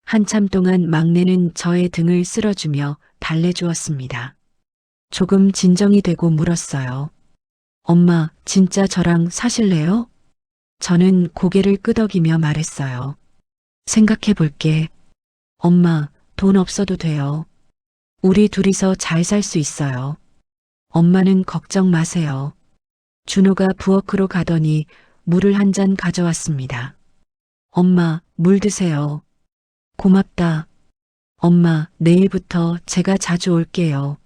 한참 동안 막내는 저의 등을 쓸어주며 달래주었습니다. 조금 진정이 되고 물었어요. 엄마, 진짜 저랑 사실래요? 저는 고개를 끄덕이며 말했어요. 생각해 볼게. 엄마, 돈 없어도 돼요. 우리 둘이서 잘 살 수 있어요. 엄마는 걱정 마세요. 준호가 부엌으로 가더니 물을 한 잔 가져왔습니다. 엄마, 물 드세요. 고맙다. 엄마, 내일부터 제가 자주 올게요.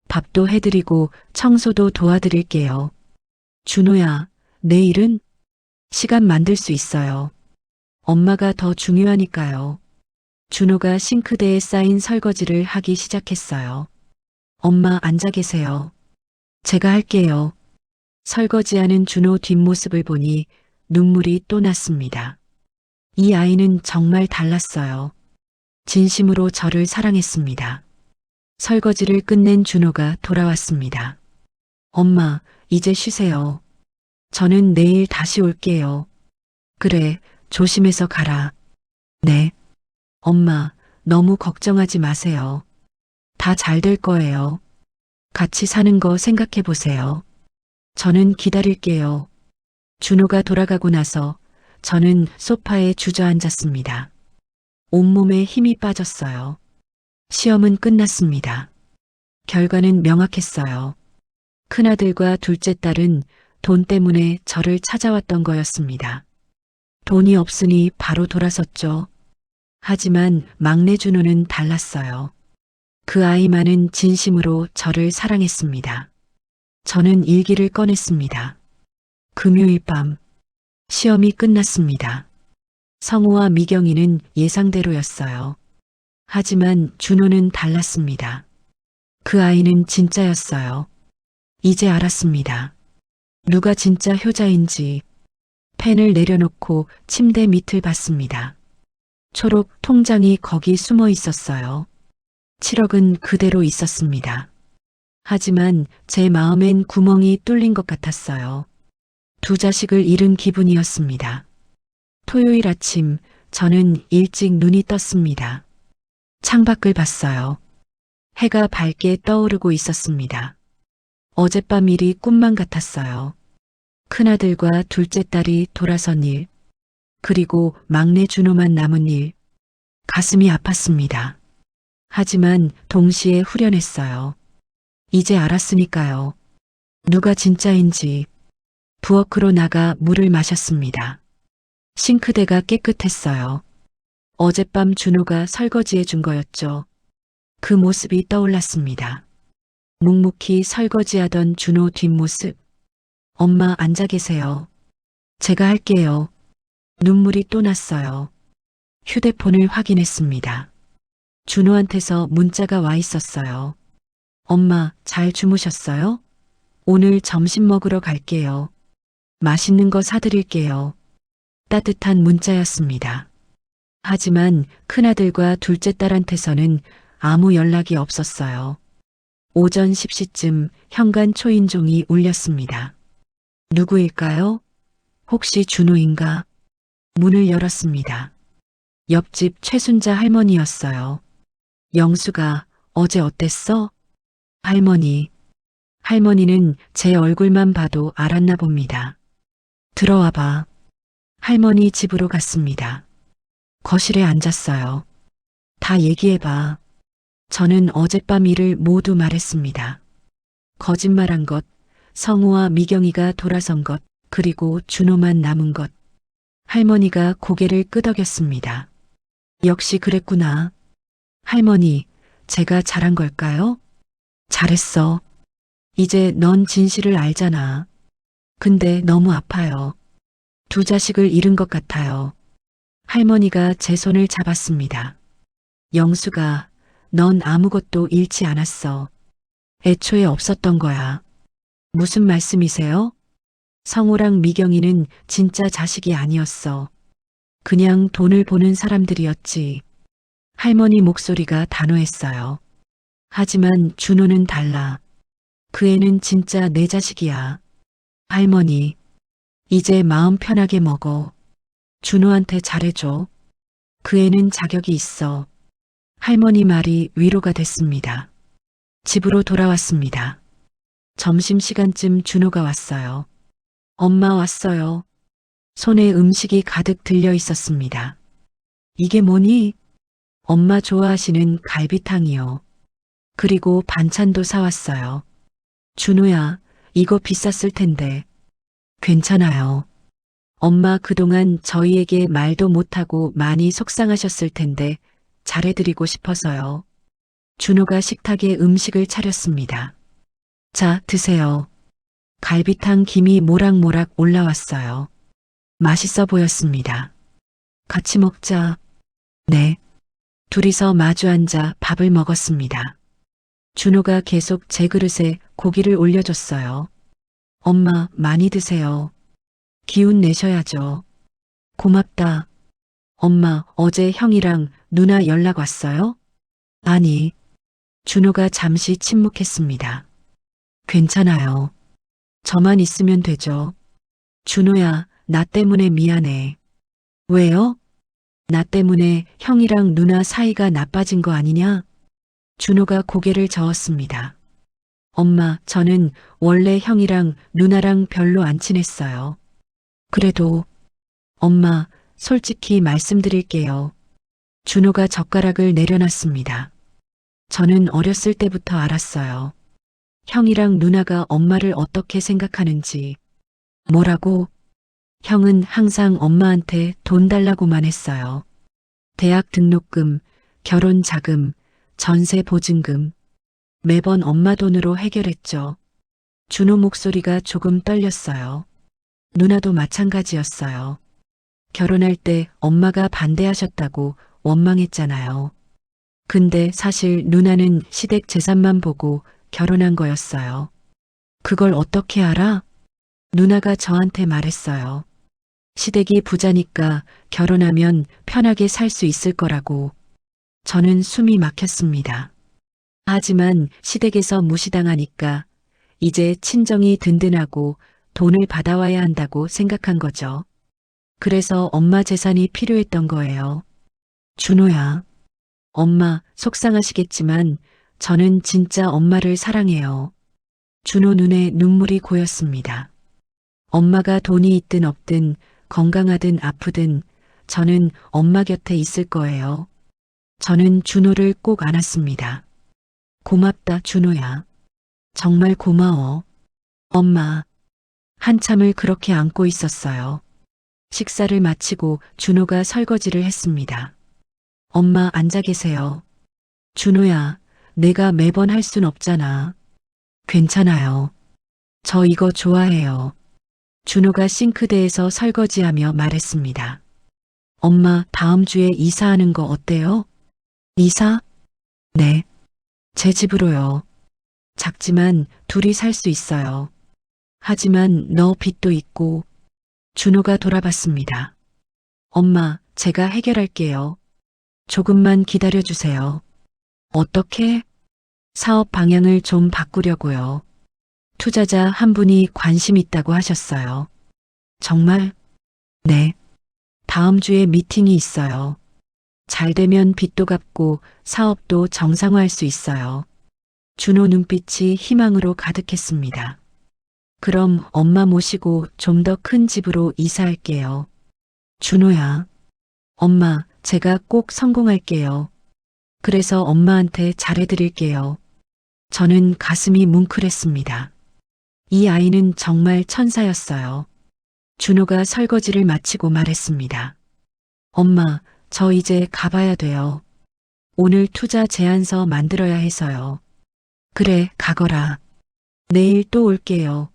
밥도 해드리고 청소도 도와드릴게요. 준호야, 내일은? 시간 만들 수 있어요. 엄마가 더 중요하니까요. 준호가 싱크대에 쌓인 설거지를 하기 시작했어요. 엄마, 앉아 계세요. 제가 할게요. 설거지하는 준호 뒷모습을 보니 눈물이 또 났습니다. 이 아이는 정말 달랐어요. 진심으로 저를 사랑했습니다. 설거지를 끝낸 준호가 돌아왔습니다. 엄마, 이제 쉬세요. 저는 내일 다시 올게요. 그래, 조심해서 가라. 네. 엄마, 너무 걱정하지 마세요. 다 잘 될 거예요. 같이 사는 거 생각해 보세요. 저는 기다릴게요. 준호가 돌아가고 나서 저는 소파에 주저앉았습니다. 온몸에 힘이 빠졌어요. 시험은 끝났습니다. 결과는 명확했어요. 큰아들과 둘째 딸은 돈 때문에 저를 찾아왔던 거였습니다. 돈이 없으니 바로 돌아섰죠. 하지만 막내 준호는 달랐어요. 그 아이만은 진심으로 저를 사랑했습니다. 저는 일기를 꺼냈습니다. 금요일 밤, 시험이 끝났습니다. 성호와 미경이는 예상대로였어요. 하지만 준호는 달랐습니다. 그 아이는 진짜였어요. 이제 알았습니다. 누가 진짜 효자인지. 펜을 내려놓고 침대 밑을 봤습니다. 초록 통장이 거기 숨어 있었어요. 7억은 그대로 있었습니다. 하지만 제 마음엔 구멍이 뚫린 것 같았어요. 두 자식을 잃은 기분이었습니다. 토요일 아침 저는 일찍 눈이 떴습니다. 창밖을 봤어요. 해가 밝게 떠오르고 있었습니다. 어젯밤 일이 꿈만 같았어요. 큰아들과 둘째 딸이 돌아선 일, 그리고 막내 준호만 남은 일. 가슴이 아팠습니다. 하지만 동시에 후련했어요. 이제 알았으니까요. 누가 진짜인지. 부엌으로 나가 물을 마셨습니다. 싱크대가 깨끗했어요. 어젯밤 준호가 설거지해 준 거였죠. 그 모습이 떠올랐습니다. 묵묵히 설거지하던 준호 뒷모습. 엄마 앉아 계세요. 제가 할게요. 눈물이 또 났어요. 휴대폰을 확인했습니다. 준호한테서 문자가 와 있었어요. 엄마, 잘 주무셨어요? 오늘 점심 먹으러 갈게요. 맛있는 거 사드릴게요. 따뜻한 문자였습니다. 하지만 큰아들과 둘째 딸한테서는 아무 연락이 없었어요. 오전 10시쯤 현관 초인종이 울렸습니다. 누구일까요? 혹시 준호인가? 문을 열었습니다. 옆집 최순자 할머니였어요. 영수가 어제 어땠어? 할머니. 할머니는 제 얼굴만 봐도 알았나 봅니다. 들어와 봐. 할머니 집으로 갔습니다. 거실에 앉았어요. 다 얘기해봐. 저는 어젯밤 일을 모두 말했습니다. 거짓말한 것, 성우와 미경이가 돌아선 것, 그리고 준호만 남은 것. 할머니가 고개를 끄덕였습니다. 역시 그랬구나. 할머니, 제가 잘한 걸까요? 잘했어. 이제 넌 진실을 알잖아. 근데 너무 아파요. 두 자식을 잃은 것 같아요. 할머니가 제 손을 잡았습니다. 영수가, 넌 아무것도 잃지 않았어. 애초에 없었던 거야. 무슨 말씀이세요? 성우랑 미경이는 진짜 자식이 아니었어. 그냥 돈을 보는 사람들이었지. 할머니 목소리가 단호했어요. 하지만 준호는 달라. 그 애는 진짜 내 자식이야. 할머니, 이제 마음 편하게 먹어. 준호한테 잘해줘. 그 애는 자격이 있어. 할머니 말이 위로가 됐습니다. 집으로 돌아왔습니다. 점심시간쯤 준호가 왔어요. 엄마 왔어요. 손에 음식이 가득 들려 있었습니다. 이게 뭐니? 엄마 좋아하시는 갈비탕이요. 그리고 반찬도 사왔어요. 준호야, 이거 비쌌을 텐데. 괜찮아요. 엄마 그동안 저희에게 말도 못하고 많이 속상하셨을 텐데 잘해드리고 싶어서요. 준호가 식탁에 음식을 차렸습니다. 자, 드세요. 갈비탕 김이 모락모락 올라왔어요. 맛있어 보였습니다. 같이 먹자. 네. 둘이서 마주 앉아 밥을 먹었습니다. 준호가 계속 제 그릇에 고기를 올려줬어요. 엄마, 많이 드세요. 기운 내셔야죠. 고맙다. 엄마, 어제 형이랑 누나 연락 왔어요? 아니. 준호가 잠시 침묵했습니다. 괜찮아요. 저만 있으면 되죠. 준호야, 나 때문에 미안해. 왜요? 나 때문에 형이랑 누나 사이가 나빠진 거 아니냐? 준호가 고개를 저었습니다. 엄마, 저는 원래 형이랑 누나랑 별로 안 친했어요. 그래도, 엄마, 솔직히 말씀드릴게요. 준호가 젓가락을 내려놨습니다. 저는 어렸을 때부터 알았어요. 형이랑 누나가 엄마를 어떻게 생각하는지. 뭐라고? 형은 항상 엄마한테 돈 달라고만 했어요. 대학 등록금, 결혼 자금, 전세 보증금. 매번 엄마 돈으로 해결했죠. 준호 목소리가 조금 떨렸어요. 누나도 마찬가지였어요. 결혼할 때 엄마가 반대하셨다고 원망했잖아요. 근데 사실 누나는 시댁 재산만 보고 결혼한 거였어요. 그걸 어떻게 알아? 누나가 저한테 말했어요. 시댁이 부자니까 결혼하면 편하게 살 수 있을 거라고. 저는 숨이 막혔습니다. 하지만 시댁에서 무시당하니까 이제 친정이 든든하고 돈을 받아와야 한다고 생각한 거죠. 그래서 엄마 재산이 필요했던 거예요. 준호야. 엄마 속상하시겠지만 저는 진짜 엄마를 사랑해요. 준호 눈에 눈물이 고였습니다. 엄마가 돈이 있든 없든 건강하든 아프든 저는 엄마 곁에 있을 거예요. 저는 준호를 꼭 안았습니다. 고맙다, 준호야. 정말 고마워. 엄마. 한참을 그렇게 안고 있었어요. 식사를 마치고 준호가 설거지를 했습니다. 엄마 앉아 계세요. 준호야, 내가 매번 할 순 없잖아. 괜찮아요. 저 이거 좋아해요. 준호가 싱크대에서 설거지하며 말했습니다. 엄마, 다음 주에 이사하는 거 어때요? 이사? 네. 제 집으로요. 작지만 둘이 살 수 있어요. 하지만 너 빚도 있고. 준호가 돌아봤습니다. 엄마, 제가 해결할게요. 조금만 기다려 주세요. 어떻게? 사업 방향을 좀 바꾸려고요. 투자자 한 분이 관심 있다고 하셨어요. 정말? 네. 다음 주에 미팅이 있어요. 잘 되면 빚도 갚고 사업도 정상화할 수 있어요. 준호 눈빛이 희망으로 가득했습니다. 그럼 엄마 모시고 좀 더 큰 집으로 이사할게요. 준호야. 엄마, 제가 꼭 성공할게요. 그래서 엄마한테 잘해드릴게요. 저는 가슴이 뭉클했습니다. 이 아이는 정말 천사였어요. 준호가 설거지를 마치고 말했습니다. 엄마, 저 이제 가봐야 돼요. 오늘 투자 제안서 만들어야 해서요. 그래, 가거라. 내일 또 올게요.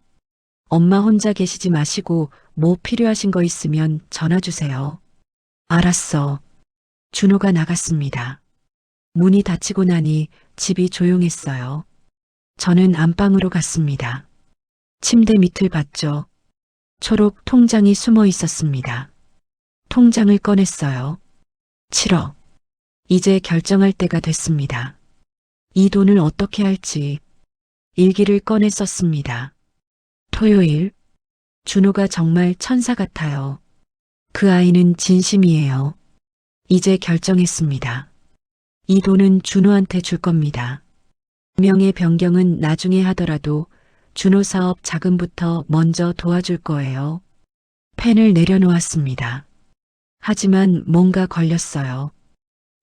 엄마 혼자 계시지 마시고 뭐 필요하신 거 있으면 전화 주세요. 알았어. 준호가 나갔습니다. 문이 닫히고 나니 집이 조용했어요. 저는 안방으로 갔습니다. 침대 밑을 봤죠. 초록 통장이 숨어 있었습니다. 통장을 꺼냈어요. 7억. 이제 결정할 때가 됐습니다. 이 돈을 어떻게 할지 일기를 꺼내 썼습니다. 토요일. 준호가 정말 천사 같아요. 그 아이는 진심이에요. 이제 결정했습니다. 이 돈은 준호한테 줄 겁니다. 명의 변경은 나중에 하더라도 준호 사업 자금부터 먼저 도와줄 거예요. 펜을 내려놓았습니다. 하지만 뭔가 걸렸어요.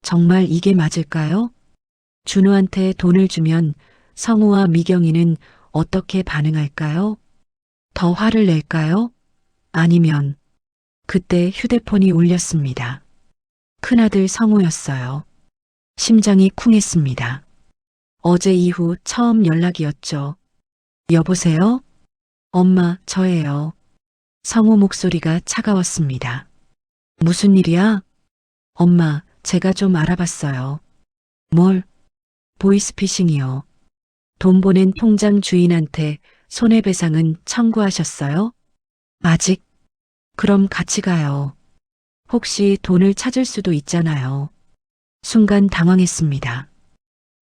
정말 이게 맞을까요? 준호한테 돈을 주면 성우와 미경이는 어떻게 반응할까요? 더 화를 낼까요? 아니면 그때 휴대폰이 울렸습니다. 큰아들 성우였어요. 심장이 쿵했습니다. 어제 이후 처음 연락이었죠. 여보세요? 엄마, 저예요. 성우 목소리가 차가웠습니다. 무슨 일이야? 엄마, 제가 좀 알아봤어요. 뭘? 보이스피싱이요. 돈 보낸 통장 주인한테 손해배상은 청구하셨어요? 아직? 그럼 같이 가요. 혹시 돈을 찾을 수도 있잖아요. 순간 당황했습니다.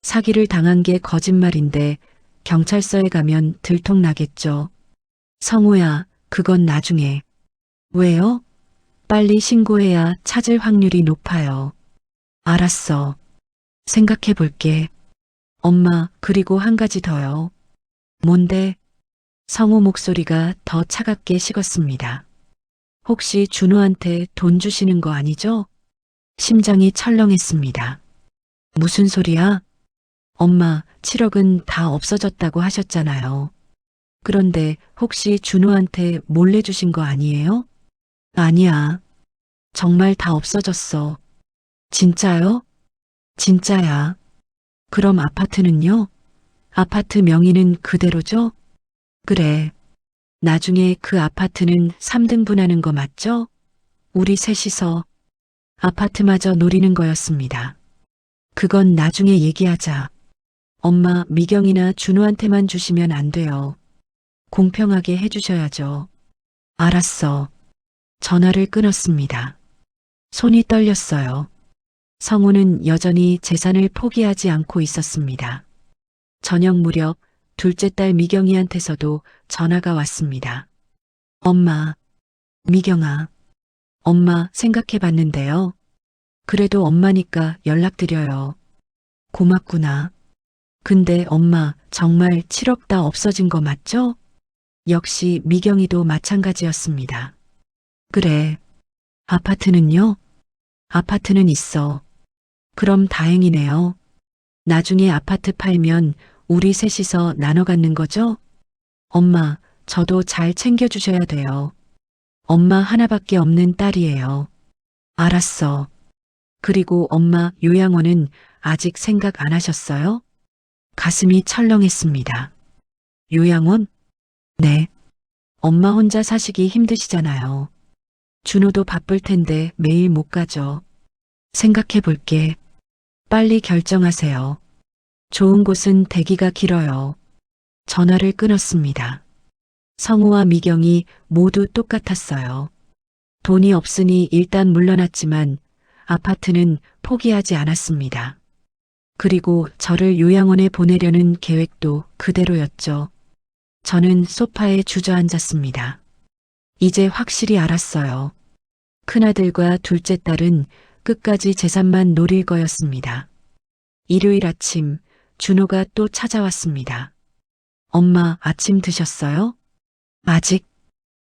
사기를 당한 게 거짓말인데 경찰서에 가면 들통나겠죠. 성우야, 그건 나중에. 왜요? 빨리 신고해야 찾을 확률이 높아요. 알았어. 생각해 볼게. 엄마, 그리고 한 가지 더요. 뭔데? 성우 목소리가 더 차갑게 식었습니다. 혹시 준호한테 돈 주시는 거 아니죠? 심장이 철렁했습니다. 무슨 소리야? 엄마, 7억은 다 없어졌다고 하셨잖아요. 그런데 혹시 준호한테 몰래 주신 거 아니에요? 아니야. 정말 다 없어졌어. 진짜요? 진짜야. 그럼 아파트는요? 아파트 명의는 그대로죠? 그래. 나중에 그 아파트는 3등분하는 거 맞죠? 우리 셋이서 아파트마저 노리는 거였습니다. 그건 나중에 얘기하자. 엄마, 미경이나 준호한테만 주시면 안 돼요. 공평하게 해주셔야죠. 알았어. 전화를 끊었습니다. 손이 떨렸어요. 성우는 여전히 재산을 포기하지 않고 있었습니다. 저녁 무렵 둘째 딸 미경이한테서도 전화가 왔습니다. 엄마, 미경아, 엄마 생각해 봤는데요. 그래도 엄마니까 연락드려요. 고맙구나. 근데 엄마 정말 7억 다 없어진 거 맞죠? 역시 미경이도 마찬가지였습니다. 그래. 아파트는요? 아파트는 있어. 그럼 다행이네요. 나중에 아파트 팔면 우리 셋이서 나눠 갖는 거죠? 엄마, 저도 잘 챙겨주셔야 돼요. 엄마 하나밖에 없는 딸이에요. 알았어. 그리고 엄마 요양원은 아직 생각 안 하셨어요? 가슴이 철렁했습니다. 요양원? 네. 엄마 혼자 사시기 힘드시잖아요. 준호도 바쁠 텐데 매일 못 가죠. 생각해 볼게. 빨리 결정하세요. 좋은 곳은 대기가 길어요. 전화를 끊었습니다. 성우와 미경이 모두 똑같았어요. 돈이 없으니 일단 물러났지만 아파트는 포기하지 않았습니다. 그리고 저를 요양원에 보내려는 계획도 그대로였죠. 저는 소파에 주저앉았습니다. 이제 확실히 알았어요. 큰아들과 둘째 딸은 끝까지 재산만 노릴 거였습니다. 일요일 아침 준호가 또 찾아왔습니다. 엄마 아침 드셨어요? 아직?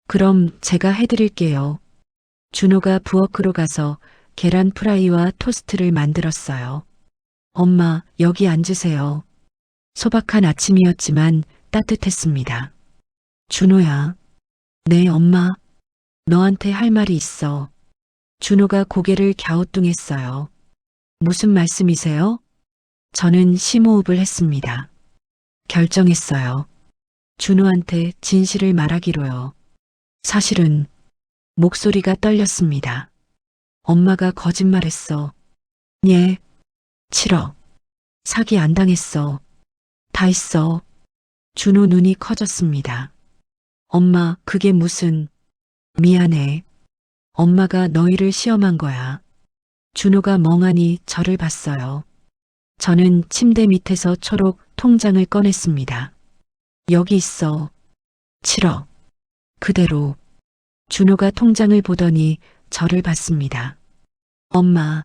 그럼 제가 해드릴게요. 준호가 부엌으로 가서 계란 프라이와 토스트를 만들었어요. 엄마, 여기 앉으세요. 소박한 아침이었지만 따뜻했습니다. 준호야. 네, 엄마. 너한테 할 말이 있어. 준호가 고개를 갸우뚱했어요. 무슨 말씀이세요? 저는 심호흡을 했습니다. 결정했어요. 준호한테 진실을 말하기로요. 사실은 목소리가 떨렸습니다. 엄마가 거짓말했어. 예. 7억. 사기 안 당했어. 다 했어. 준호 눈이 커졌습니다. 엄마, 그게 무슨... 미안해. 엄마가 너희를 시험한 거야. 준호가 멍하니 저를 봤어요. 저는 침대 밑에서 초록 통장을 꺼냈습니다. 여기 있어. 7억. 그대로. 준호가 통장을 보더니 저를 봤습니다. 엄마,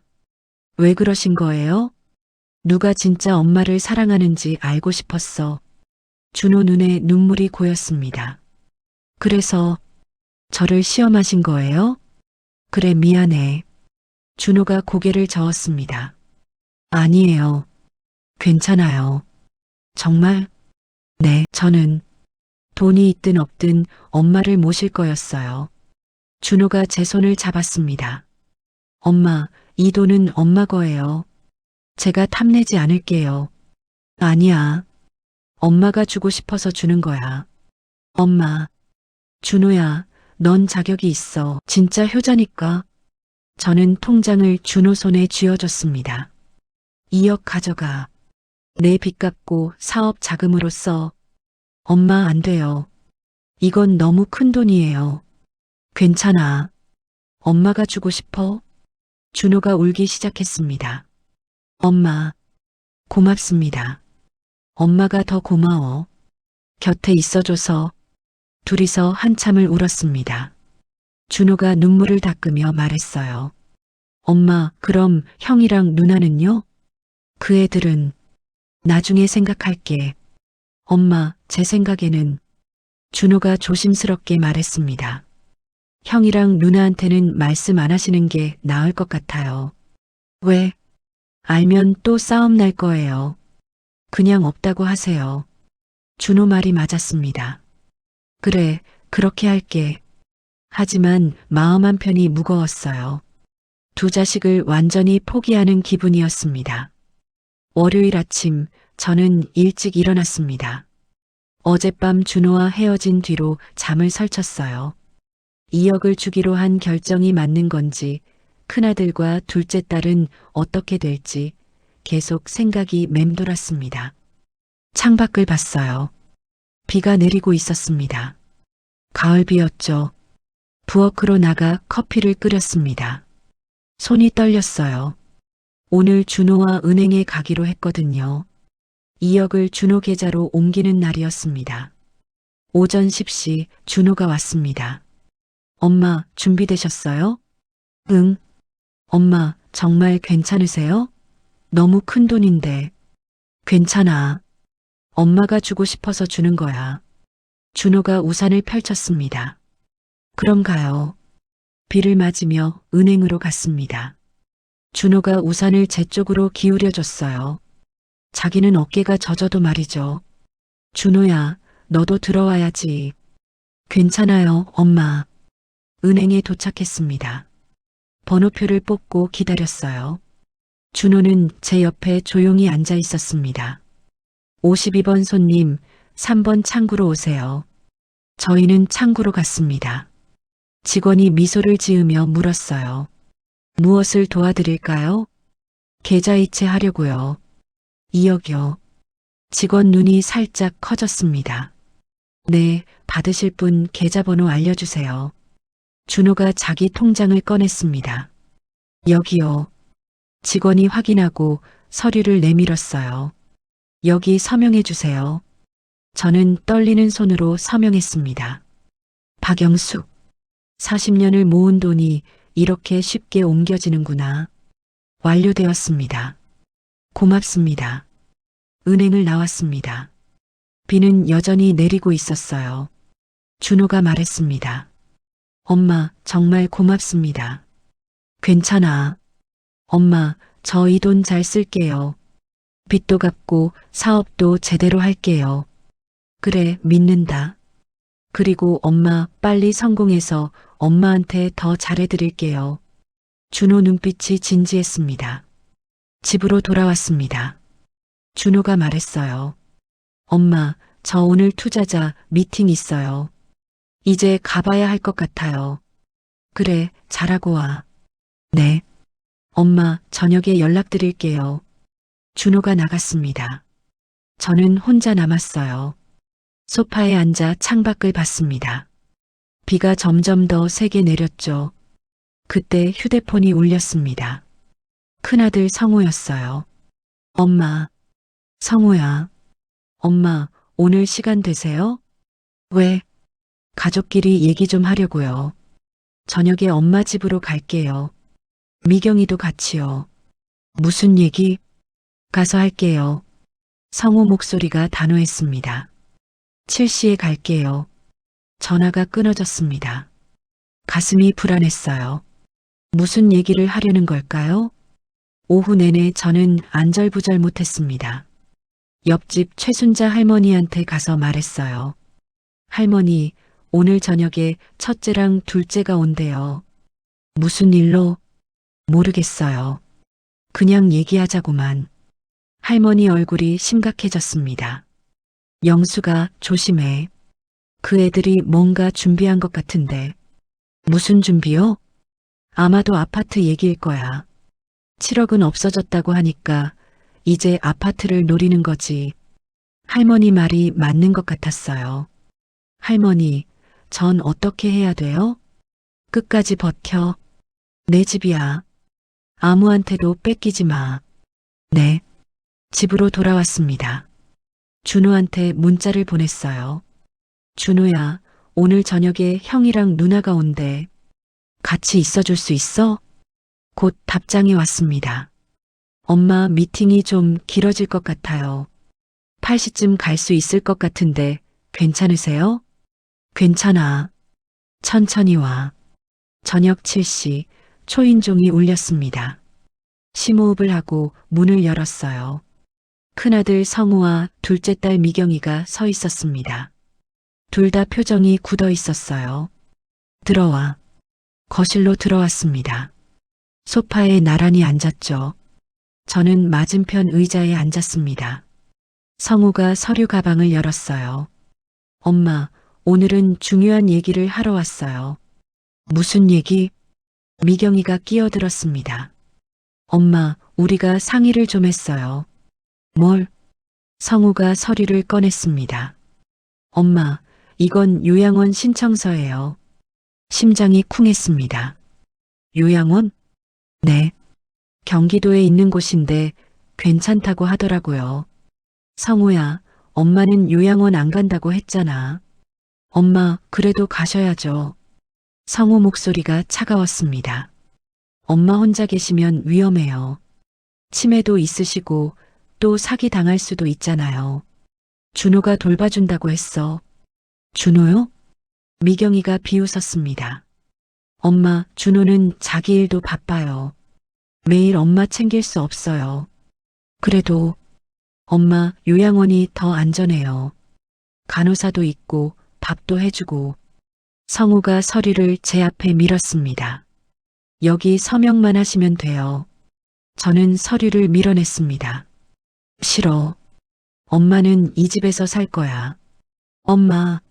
왜 그러신 거예요? 누가 진짜 엄마를 사랑하는지 알고 싶었어. 준호 눈에 눈물이 고였습니다. 그래서 저를 시험하신 거예요? 그래, 미안해. 준호가 고개를 저었습니다. 아니에요. 괜찮아요. 정말? 네, 저는 돈이 있든 없든 엄마를 모실 거였어요. 준호가 제 손을 잡았습니다. 엄마, 이 돈은 엄마 거예요. 제가 탐내지 않을게요. 아니야. 엄마가 주고 싶어서 주는 거야. 엄마, 준호야, 넌 자격이 있어. 진짜 효자니까. 저는 통장을 준호 손에 쥐어줬습니다. 2억 가져가. 내 빚 갚고 사업 자금으로 써. 엄마 안 돼요. 이건 너무 큰 돈이에요. 괜찮아. 엄마가 주고 싶어? 준호가 울기 시작했습니다. 엄마, 고맙습니다. 엄마가 더 고마워. 곁에 있어줘서. 둘이서 한참을 울었습니다. 준호가 눈물을 닦으며 말했어요. 엄마, 그럼 형이랑 누나는요? 그 애들은 나중에 생각할게. 엄마, 제 생각에는 준호가 조심스럽게 말했습니다. 형이랑 누나한테는 말씀 안 하시는 게 나을 것 같아요. 왜? 알면 또 싸움 날 거예요. 그냥 없다고 하세요. 준호 말이 맞았습니다. 그래, 그렇게 할게. 하지만 마음 한편이 무거웠어요. 두 자식을 완전히 포기하는 기분이었습니다. 월요일 아침 저는 일찍 일어났습니다. 어젯밤 준호와 헤어진 뒤로 잠을 설쳤어요. 2억을 주기로 한 결정이 맞는 건지, 큰아들과 둘째 딸은 어떻게 될지 계속 생각이 맴돌았습니다. 창밖을 봤어요. 비가 내리고 있었습니다. 가을비였죠. 부엌으로 나가 커피를 끓였습니다. 손이 떨렸어요. 오늘 준호와 은행에 가기로 했거든요. 2억을 준호 계좌로 옮기는 날이었습니다. 오전 10시 준호가 왔습니다. 엄마, 준비되셨어요? 응. 엄마, 정말 괜찮으세요? 너무 큰 돈인데. 괜찮아. 엄마가 주고 싶어서 주는 거야. 준호가 우산을 펼쳤습니다. 그럼 가요. 비를 맞으며 은행으로 갔습니다. 준호가 우산을 제 쪽으로 기울여 줬어요. 자기는 어깨가 젖어도 말이죠. 준호야, 너도 들어와야지. 괜찮아요, 엄마. 은행에 도착했습니다. 번호표를 뽑고 기다렸어요. 준호는 제 옆에 조용히 앉아 있었습니다. 52번 손님, 3번 창구로 오세요. 저희는 창구로 갔습니다. 직원이 미소를 지으며 물었어요. 무엇을 도와드릴까요? 계좌이체 하려고요. 2억이요. 직원 눈이 살짝 커졌습니다. 네, 받으실 분 계좌번호 알려주세요. 준호가 자기 통장을 꺼냈습니다. 여기요. 직원이 확인하고 서류를 내밀었어요. 여기 서명해 주세요. 저는 떨리는 손으로 서명했습니다. 박영숙. 40년을 모은 돈이 이렇게 쉽게 옮겨지는구나. 완료되었습니다. 고맙습니다. 은행을 나왔습니다. 비는 여전히 내리고 있었어요. 준호가 말했습니다. 엄마, 정말 고맙습니다. 괜찮아. 엄마, 저 이 돈 잘 쓸게요. 빚도 갚고 사업도 제대로 할게요. 그래, 믿는다. 그리고 엄마 빨리 성공해서 엄마한테 더 잘해드릴게요. 준호 눈빛이 진지했습니다. 집으로 돌아왔습니다. 준호가 말했어요. 엄마, 저 오늘 투자자 미팅 있어요. 이제 가봐야 할 것 같아요. 그래, 잘하고 와. 네. 엄마, 저녁에 연락드릴게요. 준호가 나갔습니다. 저는 혼자 남았어요. 소파에 앉아 창밖을 봤습니다. 비가 점점 더 세게 내렸죠. 그때 휴대폰이 울렸습니다. 큰아들 성우였어요. 엄마, 성우야. 엄마, 오늘 시간 되세요? 왜? 가족끼리 얘기 좀 하려고요. 저녁에 엄마 집으로 갈게요. 미경이도 같이요. 무슨 얘기? 가서 할게요. 성우 목소리가 단호했습니다. 7시에 갈게요. 전화가 끊어졌습니다. 가슴이 불안했어요. 무슨 얘기를 하려는 걸까요? 오후 내내 저는 안절부절 못했습니다. 옆집 최순자 할머니한테 가서 말했어요. 할머니, 오늘 저녁에 첫째랑 둘째가 온대요. 무슨 일로? 모르겠어요. 그냥 얘기하자고만. 할머니 얼굴이 심각해졌습니다. 영수가 조심해. 그 애들이 뭔가 준비한 것 같은데. 무슨 준비요? 아마도 아파트 얘기일 거야. 7억은 없어졌다고 하니까 이제 아파트를 노리는 거지. 할머니 말이 맞는 것 같았어요. 할머니, 전 어떻게 해야 돼요? 끝까지 버텨. 내 집이야. 아무한테도 뺏기지 마. 네. 집으로 돌아왔습니다. 준호한테 문자를 보냈어요. 준호야, 오늘 저녁에 형이랑 누나가 온대. 같이 있어줄 수 있어? 곧 답장이 왔습니다. 엄마 미팅이 좀 길어질 것 같아요. 8시쯤 갈 수 있을 것 같은데 괜찮으세요? 괜찮아. 천천히 와. 저녁 7시 초인종이 울렸습니다. 심호흡을 하고 문을 열었어요. 큰아들 성우와 둘째 딸 미경이가 서 있었습니다. 둘 다 표정이 굳어 있었어요. 들어와. 거실로 들어왔습니다. 소파에 나란히 앉았죠. 저는 맞은편 의자에 앉았습니다. 성우가 서류 가방을 열었어요. 엄마, 오늘은 중요한 얘기를 하러 왔어요. 무슨 얘기? 미경이가 끼어들었습니다. 엄마, 우리가 상의를 좀 했어요. 뭘? 성우가 서류를 꺼냈습니다. 엄마, 이건 요양원 신청서예요. 심장이 쿵했습니다. 요양원? 네. 경기도에 있는 곳인데 괜찮다고 하더라고요. 성우야, 엄마는 요양원 안 간다고 했잖아. 엄마, 그래도 가셔야죠. 성우 목소리가 차가웠습니다. 엄마 혼자 계시면 위험해요. 치매도 있으시고 또 사기 당할 수도 있잖아요. 준호가 돌봐준다고 했어. 준호요? 미경이가 비웃었습니다. 엄마, 준호는 자기 일도 바빠요. 매일 엄마 챙길 수 없어요. 그래도 엄마, 요양원이 더 안전해요. 간호사도 있고 밥도 해주고. 성우가 서류를 제 앞에 밀었습니다. 여기 서명만 하시면 돼요. 저는 서류를 밀어냈습니다. 싫어. 엄마는 이 집에서 살 거야. 엄마.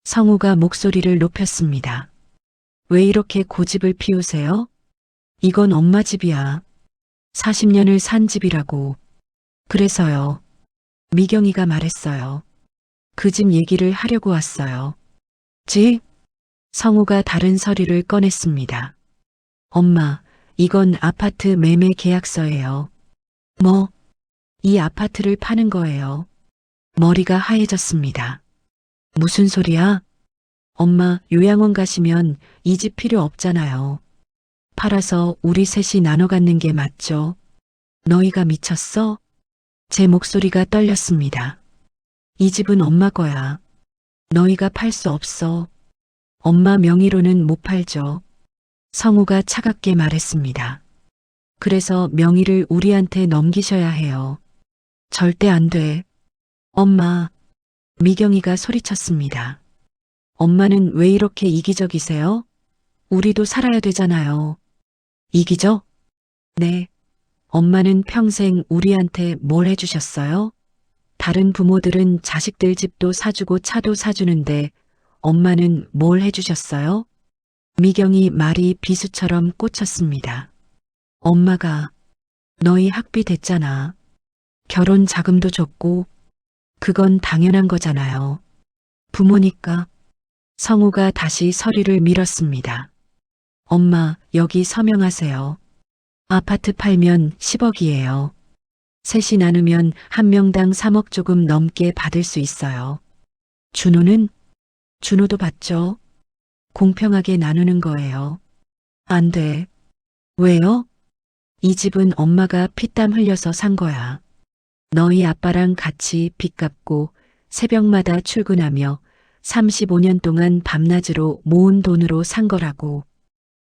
성우가 목소리를 높였습니다. 왜 이렇게 고집을 피우세요? 이건 엄마 집이야. 40년을 산 집이라고. 그래서요. 미경이가 말했어요. 그 집 얘기를 하려고 왔어요. 집? 성우가 다른 서류를 꺼냈습니다. 엄마, 이건 아파트 매매 계약서예요. 뭐? 이 아파트를 파는 거예요. 머리가 하얘졌습니다. 무슨 소리야? 엄마, 요양원 가시면 이 집 필요 없잖아요. 팔아서 우리 셋이 나눠 갖는 게 맞죠? 너희가 미쳤어? 제 목소리가 떨렸습니다. 이 집은 엄마 거야. 너희가 팔 수 없어. 엄마 명의로는 못 팔죠. 성우가 차갑게 말했습니다. 그래서 명의를 우리한테 넘기셔야 해요. 절대 안 돼. 엄마. 미경이가 소리쳤습니다. 엄마는 왜 이렇게 이기적이세요? 우리도 살아야 되잖아요. 이기적? 네. 엄마는 평생 우리한테 뭘 해주셨어요? 다른 부모들은 자식들 집도 사주고 차도 사주는데 엄마는 뭘 해주셨어요? 미경이 말이 비수처럼 꽂혔습니다. 엄마가 너희 학비 댔잖아. 결혼 자금도 줬고 그건 당연한 거잖아요. 부모니까. 성우가 다시 서류를 밀었습니다. 엄마, 여기 서명하세요. 아파트 팔면 10억이에요. 셋이 나누면 한 명당 3억 조금 넘게 받을 수 있어요. 준호는? 준호도 받죠. 공평하게 나누는 거예요. 안 돼. 왜요? 이 집은 엄마가 피땀 흘려서 산 거야. 너희 아빠랑 같이 빚 갚고 새벽마다 출근하며 35년 동안 밤낮으로 모은 돈으로 산 거라고.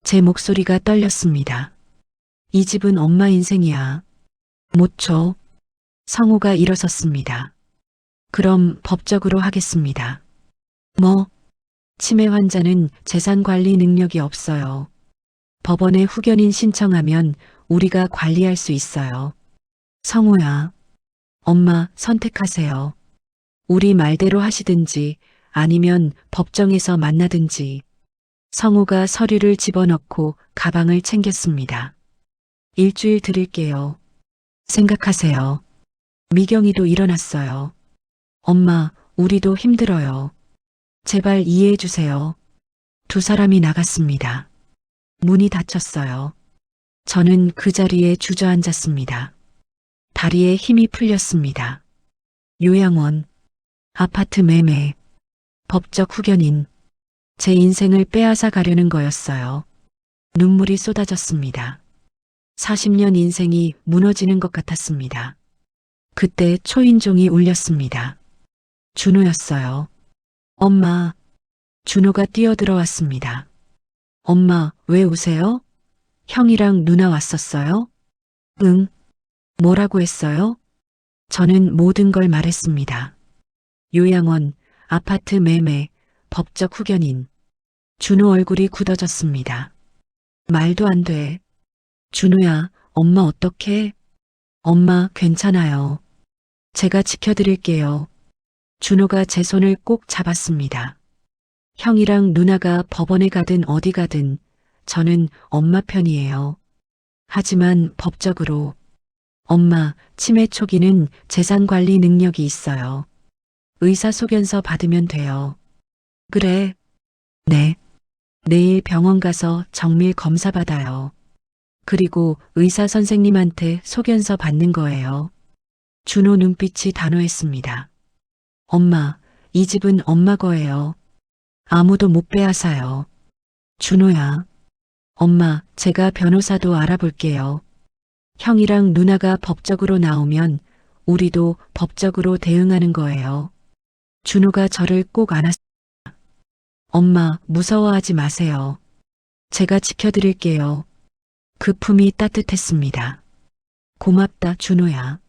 제 목소리가 떨렸습니다. 이 집은 엄마 인생이야. 못 줘. 성우가 일어섰습니다. 그럼 법적으로 하겠습니다. 뭐? 치매 환자는 재산 관리 능력이 없어요. 법원에 후견인 신청하면 우리가 관리할 수 있어요. 성우야. 엄마 선택하세요. 우리 말대로 하시든지 아니면 법정에서 만나든지. 성우가 서류를 집어넣고 가방을 챙겼습니다. 일주일 드릴게요. 생각하세요. 미경이도 일어났어요. 엄마, 우리도 힘들어요. 제발 이해해 주세요. 두 사람이 나갔습니다. 문이 닫혔어요. 저는 그 자리에 주저앉았습니다. 다리에 힘이 풀렸습니다. 요양원, 아파트 매매, 법적 후견인, 제 인생을 빼앗아 가려는 거였어요. 눈물이 쏟아졌습니다. 40년 인생이 무너지는 것 같았습니다. 그때 초인종이 울렸습니다. 준호였어요. 엄마. 준호가 뛰어들어왔습니다. 엄마, 왜 우세요? 형이랑 누나 왔었어요? 응. 뭐라고 했어요? 저는 모든 걸 말했습니다. 요양원, 아파트 매매, 법적 후견인. 준호 얼굴이 굳어졌습니다. 말도 안 돼. 준호야, 엄마 어떡해? 엄마, 괜찮아요. 제가 지켜드릴게요. 준호가 제 손을 꼭 잡았습니다. 형이랑 누나가 법원에 가든 어디 가든 저는 엄마 편이에요. 하지만 법적으로 엄마 치매 초기는 재산 관리 능력이 있어요. 의사소견서 받으면 돼요. 그래. 네. 내일 병원 가서 정밀 검사 받아요. 그리고 의사 선생님한테 소견서 받는 거예요. 준호 눈빛이 단호했습니다. 엄마, 이 집은 엄마 거예요. 아무도 못 빼앗아요. 준호야. 엄마, 제가 변호사도 알아볼게요. 형이랑 누나가 법적으로 나오면 우리도 법적으로 대응하는 거예요. 준호가 저를 꼭 안았습니다. 엄마, 무서워하지 마세요. 제가 지켜드릴게요. 그 품이 따뜻했습니다. 고맙다, 준호야.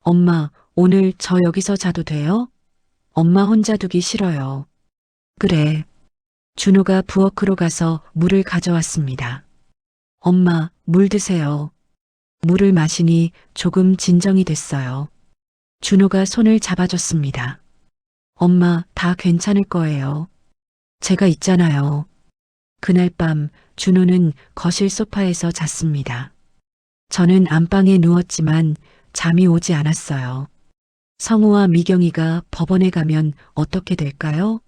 엄마, 오늘 저 여기서 자도 돼요? 엄마 혼자 두기 싫어요. 그래. 준호가 부엌으로 가서 물을 가져왔습니다. 엄마, 물 드세요. 물을 마시니 조금 진정이 됐어요. 준호가 손을 잡아줬습니다. 엄마, 다 괜찮을 거예요. 제가 있잖아요. 그날 밤 준호는 거실 소파에서 잤습니다. 저는 안방에 누웠지만 잠이 오지 않았어요. 성우와 미경이가 법원에 가면 어떻게 될까요?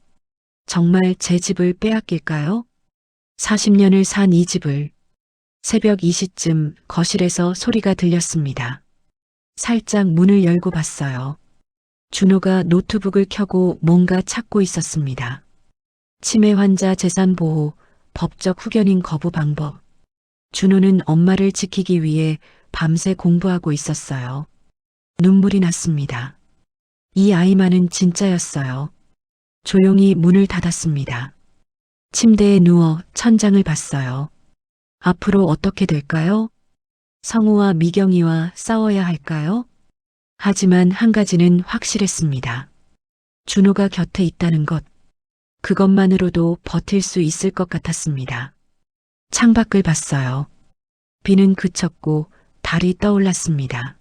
정말 제 집을 빼앗길까요? 40년을 산 이 집을. 새벽 2시쯤 거실에서 소리가 들렸습니다. 살짝 문을 열고 봤어요. 준호가 노트북을 켜고 뭔가 찾고 있었습니다. 치매 환자 재산 보호, 법적 후견인 거부 방법. 준호는 엄마를 지키기 위해 밤새 공부하고 있었어요. 눈물이 났습니다. 이 아이만은 진짜였어요. 조용히 문을 닫았습니다. 침대에 누워 천장을 봤어요. 앞으로 어떻게 될까요? 성우와 미경이와 싸워야 할까요? 하지만 한 가지는 확실했습니다. 준호가 곁에 있다는 것. 그것만으로도 버틸 수 있을 것 같았습니다. 창밖을 봤어요. 비는 그쳤고 달이 떠올랐습니다.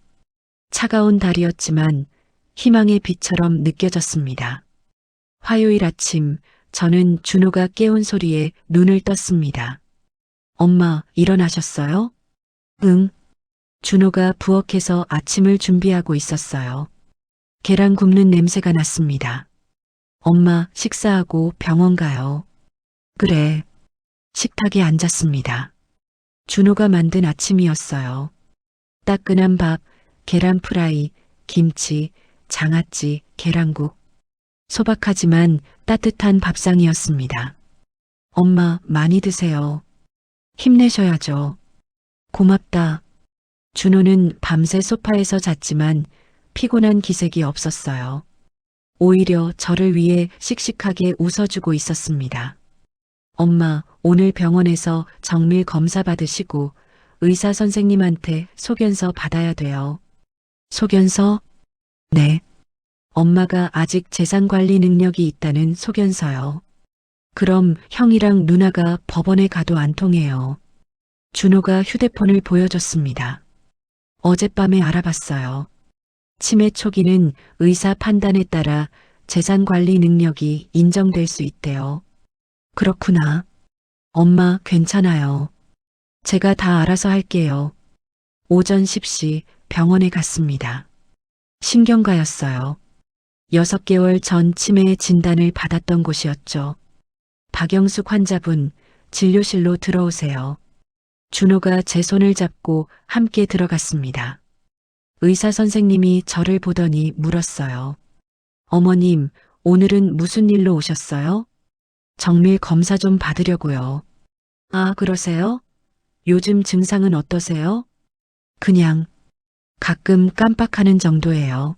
차가운 달이었지만 희망의 빛처럼 느껴졌습니다. 화요일 아침 저는 준호가 깨운 소리에 눈을 떴습니다. 엄마, 일어나셨어요? 응. 준호가 부엌에서 아침을 준비하고 있었어요. 계란 굽는 냄새가 났습니다. 엄마, 식사하고 병원 가요. 그래. 식탁에 앉았습니다. 준호가 만든 아침이었어요. 따끈한 밥, 계란 프라이, 김치, 장아찌, 계란국. 소박하지만 따뜻한 밥상이었습니다. 엄마, 많이 드세요. 힘내셔야죠. 고맙다. 준호는 밤새 소파에서 잤지만 피곤한 기색이 없었어요. 오히려 저를 위해 씩씩하게 웃어주고 있었습니다. 엄마, 오늘 병원에서 정밀 검사 받으시고 의사 선생님한테 소견서 받아야 돼요. 소견서? 네. 엄마가 아직 재산 관리 능력이 있다는 소견서요. 그럼 형이랑 누나가 법원에 가도 안 통해요. 준호가 휴대폰을 보여줬습니다. 어젯밤에 알아봤어요. 치매 초기는 의사 판단에 따라 재산 관리 능력이 인정될 수 있대요. 그렇구나. 엄마, 괜찮아요. 제가 다 알아서 할게요. 오전 10시 병원에 갔습니다. 신경과였어요. 6개월 전 치매 진단을 받았던 곳이었죠. 박영숙 환자분, 진료실로 들어오세요. 준호가 제 손을 잡고 함께 들어갔습니다. 의사 선생님이 저를 보더니 물었어요. 어머님, 오늘은 무슨 일로 오셨어요? 정밀 검사 좀 받으려고요. 아, 그러세요? 요즘 증상은 어떠세요? 그냥 가끔 깜빡하는 정도예요.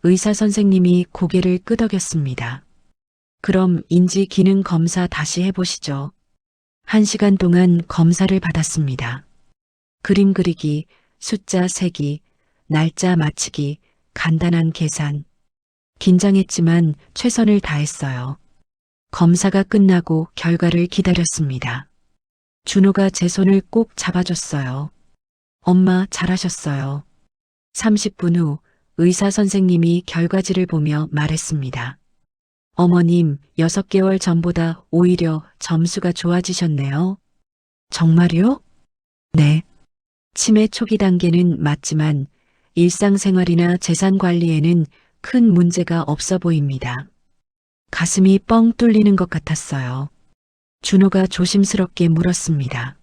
의사 선생님이 고개를 끄덕였습니다. 그럼 인지 기능 검사 다시 해보시죠. 1시간 동안 검사를 받았습니다. 그림 그리기, 숫자 세기, 날짜 맞히기, 간단한 계산. 긴장했지만 최선을 다했어요. 검사가 끝나고 결과를 기다렸습니다. 준호가 제 손을 꼭 잡아줬어요. 엄마, 잘하셨어요. 30분 후 의사 선생님이 결과지를 보며 말했습니다. 어머님, 6개월 전보다 오히려 점수가 좋아지셨네요. 정말요? 네. 치매 초기 단계는 맞지만 일상생활이나 재산 관리에는 큰 문제가 없어 보입니다. 가슴이 뻥 뚫리는 것 같았어요. 준호가 조심스럽게 물었습니다.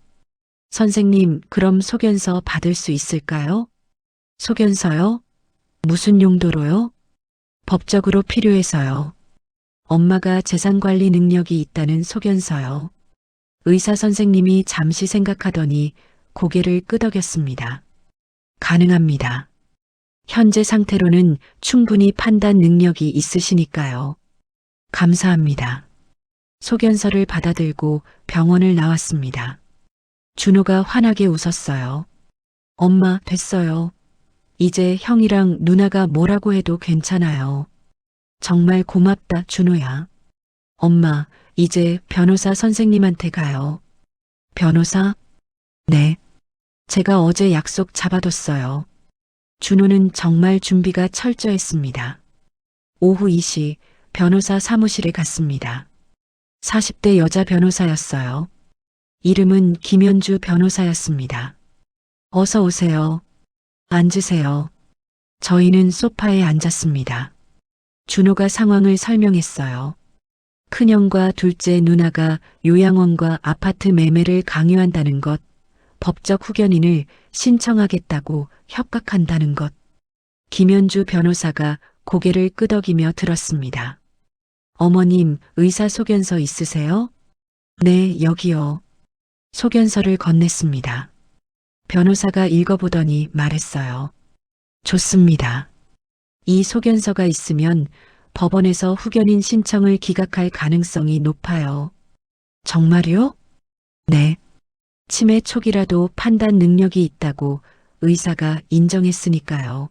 선생님, 그럼 소견서 받을 수 있을까요? 소견서요? 무슨 용도로요? 법적으로 필요해서요. 엄마가 재산 관리 능력이 있다는 소견서요. 의사 선생님이 잠시 생각하더니 고개를 끄덕였습니다. 가능합니다. 현재 상태로는 충분히 판단 능력이 있으시니까요. 감사합니다. 소견서를 받아들고 병원을 나왔습니다. 준호가 환하게 웃었어요. 엄마, 됐어요. 이제 형이랑 누나가 뭐라고 해도 괜찮아요. 정말 고맙다, 준호야. 엄마, 이제 변호사 선생님한테 가요. 변호사? 네. 제가 어제 약속 잡아뒀어요. 준호는 정말 준비가 철저했습니다. 오후 2시 변호사 사무실에 갔습니다. 40대 여자 변호사였어요. 이름은 김현주 변호사였습니다. 어서 오세요. 앉으세요. 저희는 소파에 앉았습니다. 준호가 상황을 설명했어요. 큰형과 둘째 누나가 요양원과 아파트 매매를 강요한다는 것, 법적 후견인을 신청하겠다고 협박한다는 것. 김현주 변호사가 고개를 끄덕이며 들었습니다. 어머님, 의사소견서 있으세요? 네, 여기요. 소견서를 건넸습니다. 변호사가 읽어보더니 말했어요. 좋습니다. 이 소견서가 있으면 법원에서 후견인 신청을 기각할 가능성이 높아요. 정말요? 네. 치매 초기라도 판단 능력이 있다고 의사가 인정했으니까요.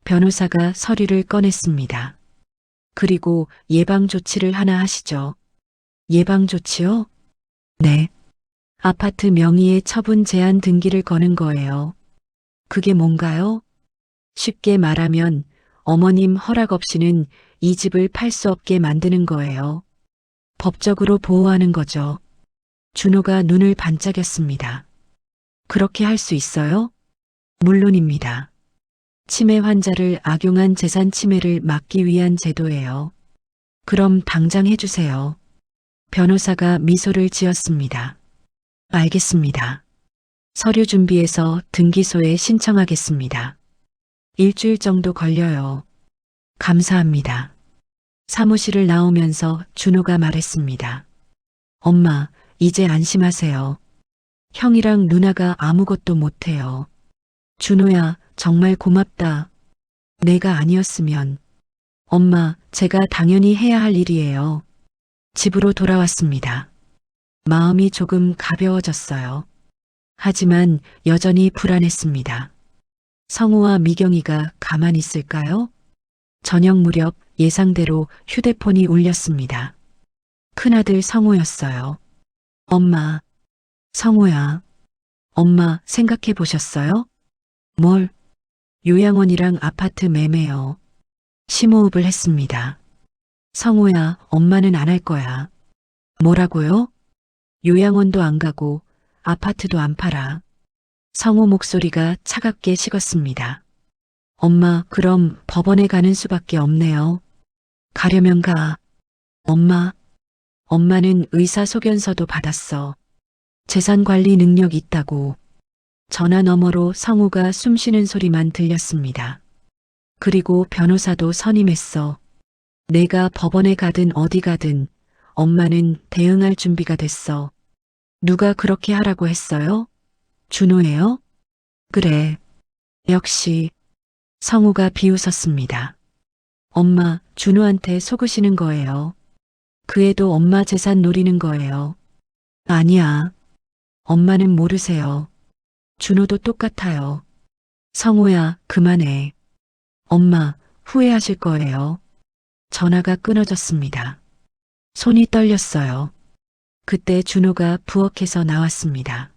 변호사가 서류를 꺼냈습니다. 그리고 예방조치를 하나 하시죠. 예방조치요? 네. 아파트 명의의 처분 제한 등기를 거는 거예요. 그게 뭔가요? 쉽게 말하면 어머님 허락 없이는 이 집을 팔 수 없게 만드는 거예요. 법적으로 보호하는 거죠. 준호가 눈을 반짝였습니다. 그렇게 할 수 있어요? 물론입니다. 치매 환자를 악용한 재산 침해를 막기 위한 제도예요. 그럼 당장 해주세요. 변호사가 미소를 지었습니다. 알겠습니다. 서류 준비해서 등기소에 신청하겠습니다. 일주일 정도 걸려요. 감사합니다. 사무실을 나오면서 준호가 말했습니다. 엄마, 이제 안심하세요. 형이랑 누나가 아무것도 못해요. 준호야, 정말 고맙다. 내가 아니었으면. 엄마, 제가 당연히 해야 할 일이에요. 집으로 돌아왔습니다. 마음이 조금 가벼워졌어요. 하지만 여전히 불안했습니다. 성우와 미경이가 가만히 있을까요? 저녁 무렵 예상대로 휴대폰이 울렸습니다. 큰아들 성우였어요. 엄마, 성우야. 엄마 생각해 보셨어요? 뭘? 요양원이랑 아파트 매매요. 심호흡을 했습니다. 성우야, 엄마는 안 할 거야. 뭐라고요? 요양원도 안 가고 아파트도 안 팔아. 성우 목소리가 차갑게 식었습니다. 엄마, 그럼 법원에 가는 수밖에 없네요. 가려면 가. 엄마는 의사소견서도 받았어. 재산관리 능력 있다고. 전화 너머로 성우가 숨쉬는 소리만 들렸습니다. 그리고 변호사도 선임했어. 내가 법원에 가든 어디 가든 엄마는 대응할 준비가 됐어. 누가 그렇게 하라고 했어요? 준호예요? 그래. 역시. 성우가 비웃었습니다. 엄마, 준호한테 속으시는 거예요. 그 애도 엄마 재산 노리는 거예요. 아니야. 엄마는 모르세요. 준호도 똑같아요. 성우야, 그만해. 엄마, 후회하실 거예요. 전화가 끊어졌습니다. 손이 떨렸어요. 그때 준호가 부엌에서 나왔습니다.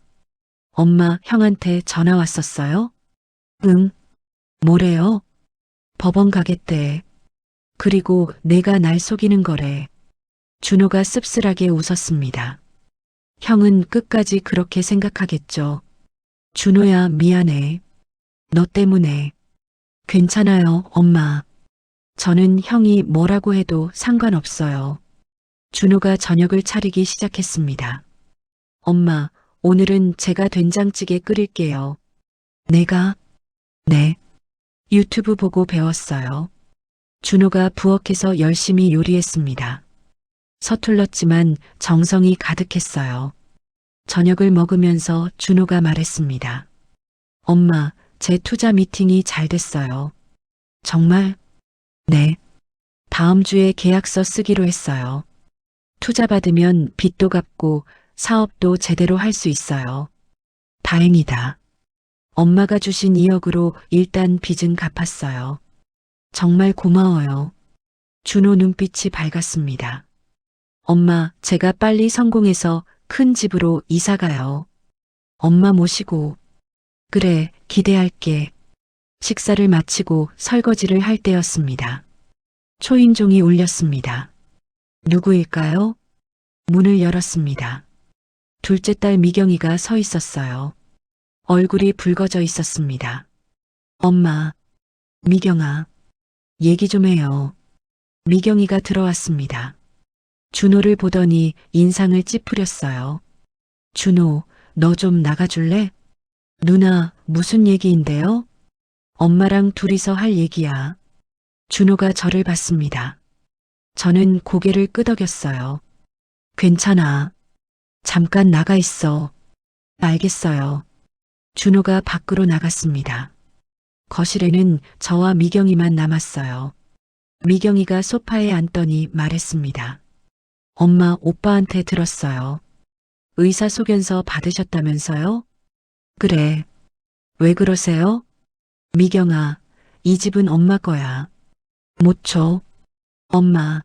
엄마, 형한테 전화 왔었어요? 응. 뭐래요? 법원 가겠대. 그리고 내가 날 속이는 거래. 준호가 씁쓸하게 웃었습니다. 형은 끝까지 그렇게 생각하겠죠. 준호야, 미안해. 너 때문에. 괜찮아요, 엄마. 저는 형이 뭐라고 해도 상관없어요. 준호가 저녁을 차리기 시작했습니다. 엄마, 오늘은 제가 된장찌개 끓일게요. 내가? 네. 유튜브 보고 배웠어요. 준호가 부엌에서 열심히 요리했습니다. 서툴렀지만 정성이 가득했어요. 저녁을 먹으면서 준호가 말했습니다. 엄마, 제 투자 미팅이 잘 됐어요. 정말? 네. 다음 주에 계약서 쓰기로 했어요. 투자 받으면 빚도 갚고 사업도 제대로 할 수 있어요. 다행이다. 엄마가 주신 2억으로 일단 빚은 갚았어요. 정말 고마워요. 준호 눈빛이 밝았습니다. 엄마, 제가 빨리 성공해서 큰 집으로 이사 가요. 엄마 모시고. 그래, 기대할게. 식사를 마치고 설거지를 할 때였습니다. 초인종이 울렸습니다. 누구일까요? 문을 열었습니다. 둘째 딸 미경이가 서 있었어요. 얼굴이 붉어져 있었습니다. 엄마, 미경아, 얘기 좀 해요. 미경이가 들어왔습니다. 준호를 보더니 인상을 찌푸렸어요. 준호, 너 좀 나가줄래? 누나, 무슨 얘기인데요? 엄마랑 둘이서 할 얘기야. 준호가 저를 봤습니다. 저는 고개를 끄덕였어요. 괜찮아. 잠깐 나가 있어. 알겠어요. 준호가 밖으로 나갔습니다. 거실에는 저와 미경이만 남았어요. 미경이가 소파에 앉더니 말했습니다. 엄마, 오빠한테 들었어요. 의사소견서 받으셨다면서요? 그래. 왜 그러세요? 미경아, 이 집은 엄마 거야. 못 줘. 엄마.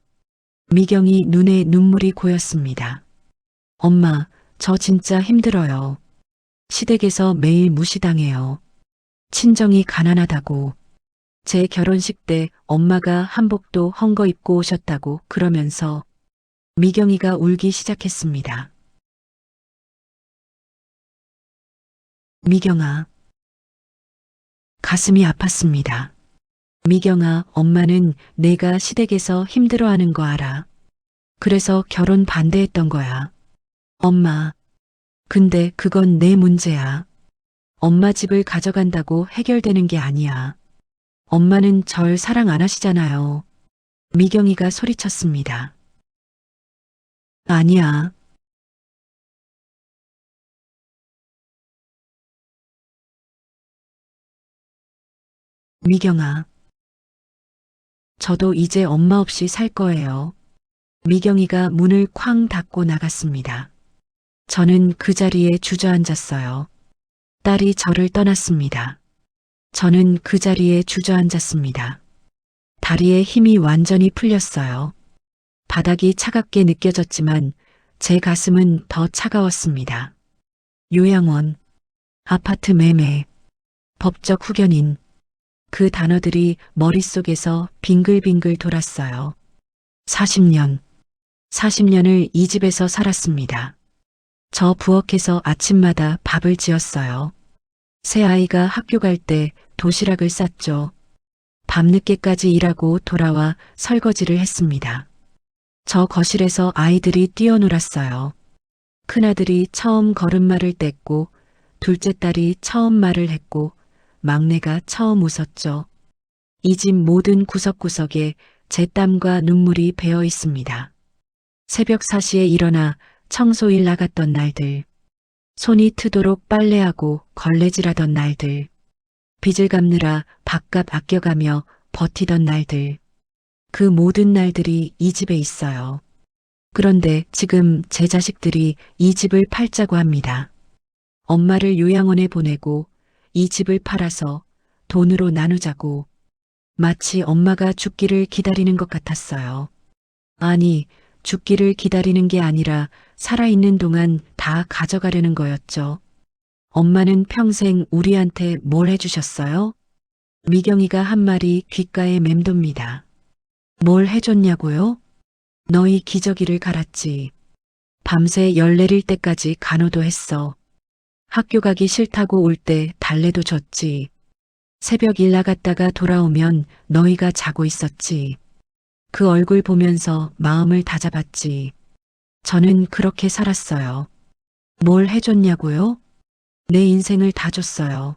미경이 눈에 눈물이 고였습니다. 엄마, 저 진짜 힘들어요. 시댁에서 매일 무시당해요. 친정이 가난하다고. 제 결혼식 때 엄마가 한복도 헝거 입고 오셨다고 그러면서 미경이가 울기 시작했습니다. 미경아. 가슴이 아팠습니다. 미경아, 엄마는 내가 시댁에서 힘들어하는 거 알아. 그래서 결혼 반대했던 거야. 엄마. 근데 그건 내 문제야. 엄마 집을 가져간다고 해결되는 게 아니야. 엄마는 절 사랑 안 하시잖아요. 미경이가 소리쳤습니다. 아니야. 미경아. 저도 이제 엄마 없이 살 거예요. 미경이가 문을 쾅 닫고 나갔습니다. 저는 그 자리에 주저앉았어요. 딸이 저를 떠났습니다. 저는 그 자리에 주저앉았습니다. 다리에 힘이 완전히 풀렸어요. 바닥이 차갑게 느껴졌지만 제 가슴은 더 차가웠습니다. 요양원, 아파트 매매, 법적 후견인, 그 단어들이 머릿속에서 빙글빙글 돌았어요. 40년을 이 집에서 살았습니다. 저 부엌에서 아침마다 밥을 지었어요. 새 아이가 학교 갈 때 도시락을 쌌죠. 밤늦게까지 일하고 돌아와 설거지를 했습니다. 저 거실에서 아이들이 뛰어놀았어요. 큰아들이 처음 걸음마를 뗐고 둘째 딸이 처음 말을 했고 막내가 처음 웃었죠. 이 집 모든 구석구석에 제 땀과 눈물이 배어 있습니다. 새벽 4시에 일어나 청소일 나갔던 날들, 손이 트도록 빨래하고 걸레질하던 날들, 빚을 갚느라 밥값 아껴가며 버티던 날들, 그 모든 날들이 이 집에 있어요. 그런데 지금 제 자식들이 이 집을 팔자고 합니다. 엄마를 요양원에 보내고 이 집을 팔아서 돈으로 나누자고. 마치 엄마가 죽기를 기다리는 것 같았어요. 아니, 죽기를 기다리는 게 아니라 살아있는 동안 다 가져가려는 거였죠. 엄마는 평생 우리한테 뭘 해주셨어요? 미경이가 한 말이 귓가에 맴돕니다. 뭘 해줬냐고요? 너희 기저귀를 갈았지. 밤새 열 내릴 때까지 간호도 했어. 학교 가기 싫다고 올 때 달래도 줬지. 새벽 일 나갔다가 돌아오면 너희가 자고 있었지. 그 얼굴 보면서 마음을 다잡았지. 저는 그렇게 살았어요. 뭘 해줬냐고요? 내 인생을 다 줬어요.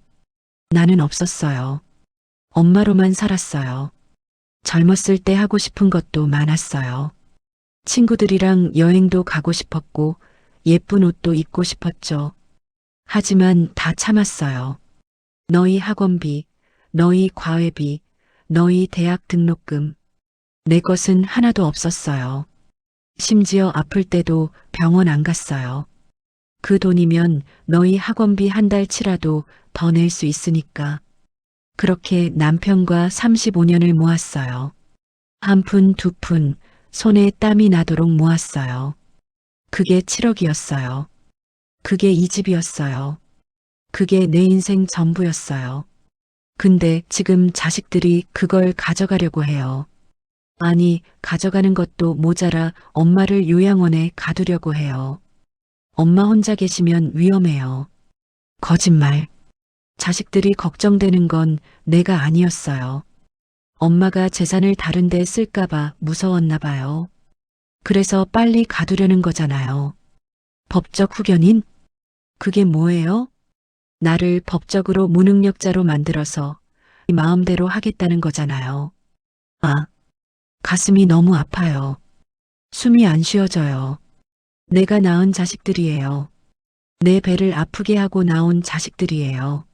나는 없었어요. 엄마로만 살았어요. 젊었을 때 하고 싶은 것도 많았어요. 친구들이랑 여행도 가고 싶었고 예쁜 옷도 입고 싶었죠. 하지만 다 참았어요. 너희 학원비, 너희 과외비, 너희 대학 등록금. 내 것은 하나도 없었어요. 심지어 아플 때도 병원 안 갔어요. 그 돈이면 너희 학원비 한 달치라도 더 낼 수 있으니까. 그렇게 남편과 35년을 모았어요. 한 푼, 두 푼, 손에 땀이 나도록 모았어요. 그게 7억이었어요. 그게 이 집이었어요. 그게 내 인생 전부였어요. 근데 지금 자식들이 그걸 가져가려고 해요. 아니, 가져가는 것도 모자라 엄마를 요양원에 가두려고 해요. 엄마 혼자 계시면 위험해요. 거짓말. 자식들이 걱정되는 건 내가 아니었어요. 엄마가 재산을 다른 데 쓸까봐 무서웠나 봐요. 그래서 빨리 가두려는 거잖아요. 법적 후견인? 그게 뭐예요? 나를 법적으로 무능력자로 만들어서 마음대로 하겠다는 거잖아요. 아, 가슴이 너무 아파요. 숨이 안 쉬어져요. 내가 낳은 자식들이에요. 내 배를 아프게 하고 나온 자식들이에요.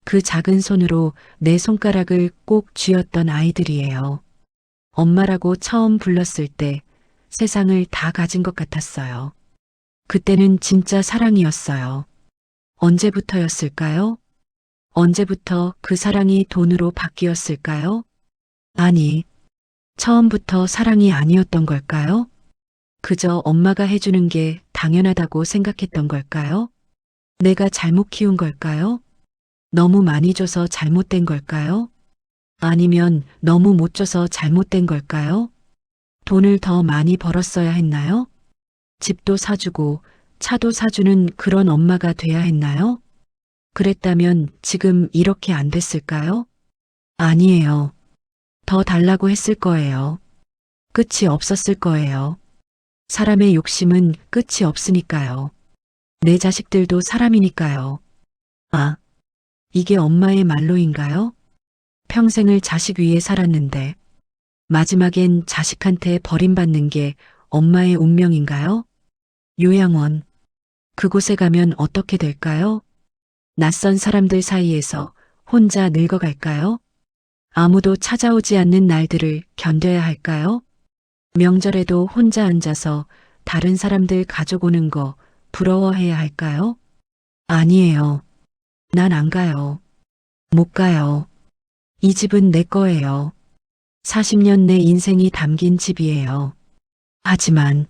그 작은 손으로 내 손가락을 꼭 쥐었던 아이들이에요. 엄마라고 처음 불렀을 때 세상을 다 가진 것 같았어요. 그때는 진짜 사랑이었어요. 언제부터였을까요? 언제부터 그 사랑이 돈으로 바뀌었을까요? 아니, 처음부터 사랑이 아니었던 걸까요? 그저 엄마가 해주는 게 당연하다고 생각했던 걸까요? 내가 잘못 키운 걸까요? 너무 많이 줘서 잘못된 걸까요? 아니면 너무 못 줘서 잘못된 걸까요? 돈을 더 많이 벌었어야 했나요? 집도 사주고 차도 사주는 그런 엄마가 돼야 했나요? 그랬다면 지금 이렇게 안 됐을까요? 아니에요. 더 달라고 했을 거예요. 끝이 없었을 거예요. 사람의 욕심은 끝이 없으니까요. 내 자식들도 사람이니까요. 아, 이게 엄마의 말로인가요? 평생을 자식 위해 살았는데 마지막엔 자식한테 버림받는 게 엄마의 운명인가요? 요양원. 그곳에 가면 어떻게 될까요? 낯선 사람들 사이에서 혼자 늙어갈까요? 아무도 찾아오지 않는 날들을 견뎌야 할까요? 명절에도 혼자 앉아서 다른 사람들 가족 오는 거 부러워해야 할까요? 아니에요. 난 안 가요. 못 가요. 이 집은 내 거예요. 40년 내 인생이 담긴 집이에요. 하지만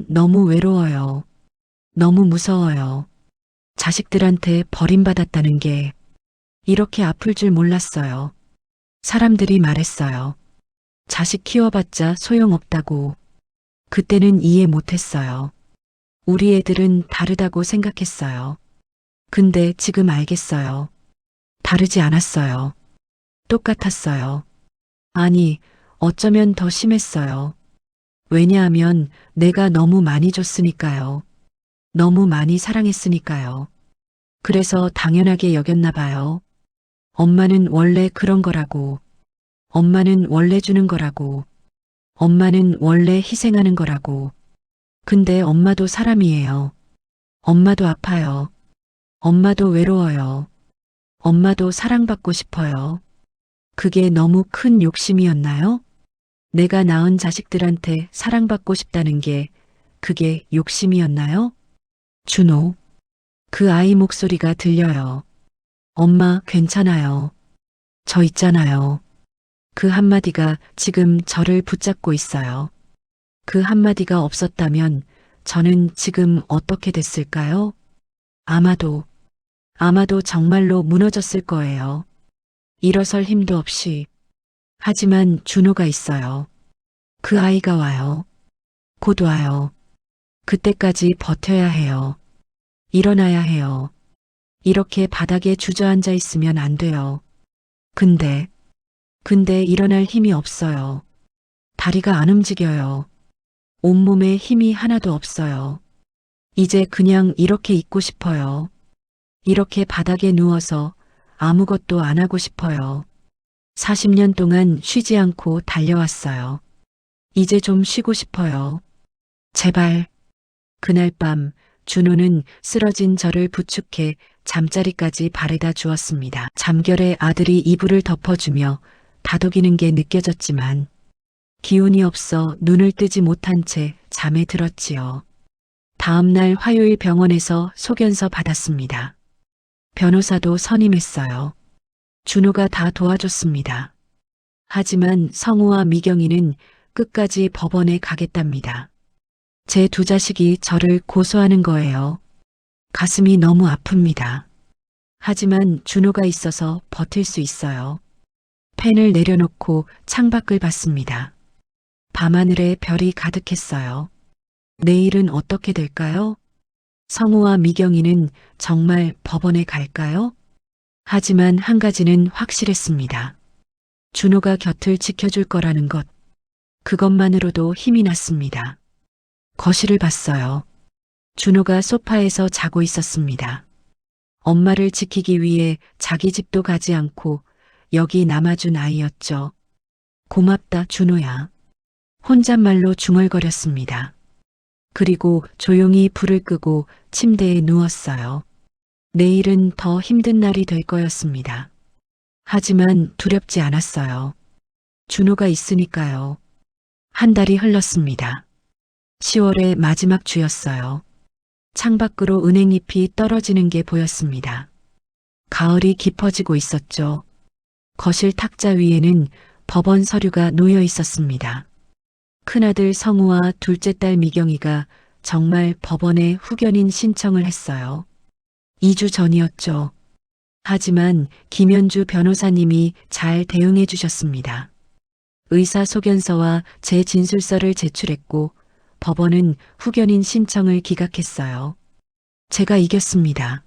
너무 외로워요. 너무 무서워요. 자식들한테 버림받았다는 게 이렇게 아플 줄 몰랐어요. 사람들이 말했어요. 자식 키워봤자 소용없다고. 그때는 이해 못했어요. 우리 애들은 다르다고 생각했어요. 근데 지금 알겠어요. 다르지 않았어요. 똑같았어요. 아니, 어쩌면 더 심했어요. 왜냐하면 내가 너무 많이 줬으니까요. 너무 많이 사랑했으니까요. 그래서 당연하게 여겼나 봐요. 엄마는 원래 그런 거라고. 엄마는 원래 주는 거라고. 엄마는 원래 희생하는 거라고. 근데 엄마도 사람이에요. 엄마도 아파요. 엄마도 외로워요. 엄마도 사랑받고 싶어요. 그게 너무 큰 욕심이었나요? 내가 낳은 자식들한테 사랑받고 싶다는 게 그게 욕심이었나요? 준호. 그 아이 목소리가 들려요. 엄마, 괜찮아요. 저 있잖아요. 그 한마디가 지금 저를 붙잡고 있어요. 그 한마디가 없었다면 저는 지금 어떻게 됐을까요? 아마도 정말로 무너졌을 거예요. 일어설 힘도 없이. 하지만 준호가 있어요. 그 아이가 와요. 곧 와요. 그때까지 버텨야 해요. 일어나야 해요. 이렇게 바닥에 주저앉아 있으면 안 돼요. 근데 일어날 힘이 없어요. 다리가 안 움직여요. 온몸에 힘이 하나도 없어요. 이제 그냥 이렇게 있고 싶어요. 이렇게 바닥에 누워서 아무것도 안 하고 싶어요. 40년 동안 쉬지 않고 달려왔어요. 이제 좀 쉬고 싶어요. 제발. 그날 밤 준호는 쓰러진 저를 부축해 잠자리까지 바래다 주었습니다. 잠결에 아들이 이불을 덮어주며 다독이는 게 느껴졌지만 기운이 없어 눈을 뜨지 못한 채 잠에 들었지요. 다음 날 화요일 병원에서 소견서 받았습니다. 변호사도 선임했어요. 준호가 다 도와줬습니다. 하지만 성우와 미경이는 끝까지 법원에 가겠답니다. 제 두 자식이 저를 고소하는 거예요. 가슴이 너무 아픕니다. 하지만 준호가 있어서 버틸 수 있어요. 펜을 내려놓고 창밖을 봤습니다. 밤하늘에 별이 가득했어요. 내일은 어떻게 될까요? 성우와 미경이는 정말 법원에 갈까요? 하지만 한 가지는 확실했습니다. 준호가 곁을 지켜줄 거라는 것. 그것만으로도 힘이 났습니다. 거실을 봤어요. 준호가 소파에서 자고 있었습니다. 엄마를 지키기 위해 자기 집도 가지 않고 여기 남아준 아이였죠. 고맙다, 준호야. 혼잣말로 중얼거렸습니다. 그리고 조용히 불을 끄고 침대에 누웠어요. 내일은 더 힘든 날이 될 거였습니다. 하지만 두렵지 않았어요. 준호가 있으니까요. 한 달이 흘렀습니다. 10월의 마지막 주였어요. 창밖으로 은행잎이 떨어지는 게 보였습니다. 가을이 깊어지고 있었죠. 거실 탁자 위에는 법원 서류가 놓여 있었습니다. 큰아들 성우와 둘째 딸 미경이가 정말 법원에 후견인 신청을 했어요. 2주 전이었죠. 하지만 김현주 변호사님이 잘 대응해 주셨습니다. 의사소견서와 제 진술서를 제출했고 법원은 후견인 신청을 기각했어요. 제가 이겼습니다.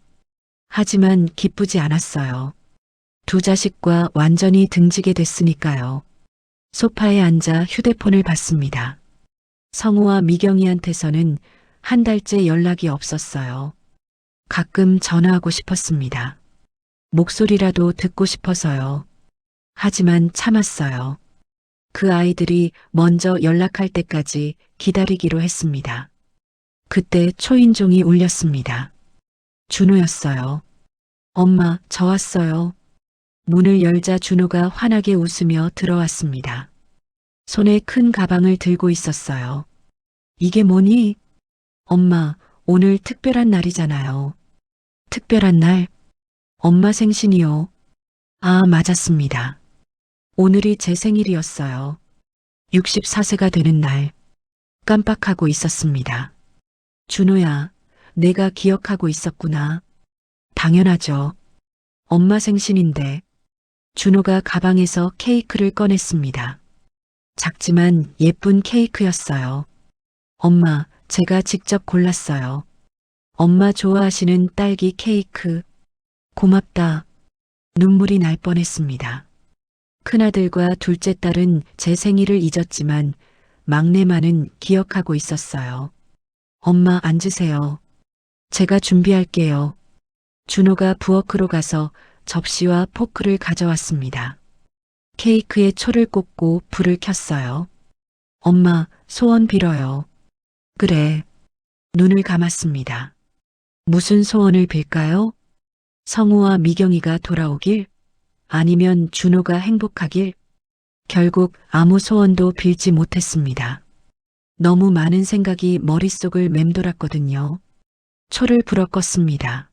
하지만 기쁘지 않았어요. 두 자식과 완전히 등지게 됐으니까요. 소파에 앉아 휴대폰을 봤습니다. 성우와 미경이한테서는 한 달째 연락이 없었어요. 가끔 전화하고 싶었습니다. 목소리라도 듣고 싶어서요. 하지만 참았어요. 그 아이들이 먼저 연락할 때까지 기다리기로 했습니다. 그때 초인종이 울렸습니다. 준호였어요. 엄마, 저 왔어요. 문을 열자 준호가 환하게 웃으며 들어왔습니다. 손에 큰 가방을 들고 있었어요. 이게 뭐니? 엄마, 오늘 특별한 날이잖아요. 특별한 날? 엄마 생신이요. 아, 맞았습니다. 오늘이 제 생일이었어요. 64세가 되는 날. 깜빡하고 있었습니다. 준호야, 내가 기억하고 있었구나. 당연하죠. 엄마 생신인데. 준호가 가방에서 케이크를 꺼냈습니다. 작지만 예쁜 케이크였어요. 엄마, 제가 직접 골랐어요. 엄마 좋아하시는 딸기 케이크. 고맙다. 눈물이 날 뻔했습니다. 큰아들과 둘째 딸은 제 생일을 잊었지만 막내만은 기억하고 있었어요. 엄마 앉으세요. 제가 준비할게요. 준호가 부엌으로 가서 접시와 포크를 가져왔습니다. 케이크에 초를 꽂고 불을 켰어요. 엄마, 소원 빌어요. 그래. 눈을 감았습니다. 무슨 소원을 빌까요? 성우와 미경이가 돌아오길? 아니면 준호가 행복하길? 결국 아무 소원도 빌지 못했습니다. 너무 많은 생각이 머릿속을 맴돌았거든요. 초를 불어 껐습니다.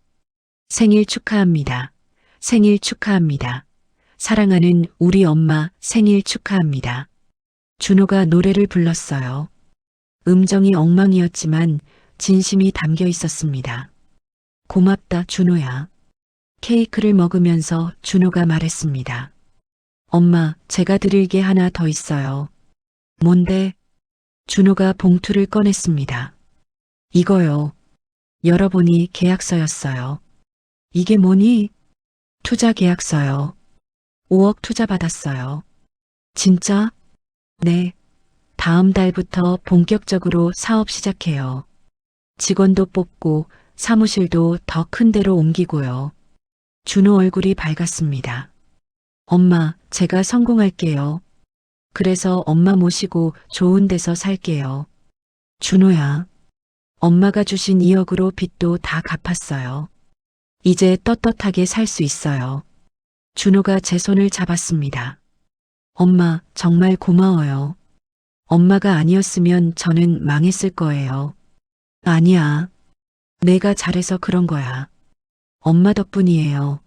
생일 축하합니다. 생일 축하합니다. 사랑하는 우리 엄마 생일 축하합니다. 준호가 노래를 불렀어요. 음정이 엉망이었지만 진심이 담겨 있었습니다. 고맙다, 준호야. 케이크를 먹으면서 준호가 말했습니다. 엄마, 제가 드릴 게 하나 더 있어요. 뭔데? 준호가 봉투를 꺼냈습니다. 이거요. 열어보니 계약서였어요. 이게 뭐니? 투자 계약서요. 5억 투자 받았어요. 진짜? 네. 다음 달부터 본격적으로 사업 시작해요. 직원도 뽑고 사무실도 더 큰 데로 옮기고요. 준호 얼굴이 밝았습니다. 엄마, 제가 성공할게요. 그래서 엄마 모시고 좋은 데서 살게요. 준호야. 엄마가 주신 2억으로 빚도 다 갚았어요. 이제 떳떳하게 살 수 있어요. 준호가 제 손을 잡았습니다. 엄마, 정말 고마워요. 엄마가 아니었으면 저는 망했을 거예요. 아니야. 내가 잘해서 그런 거야. 엄마 덕분이에요.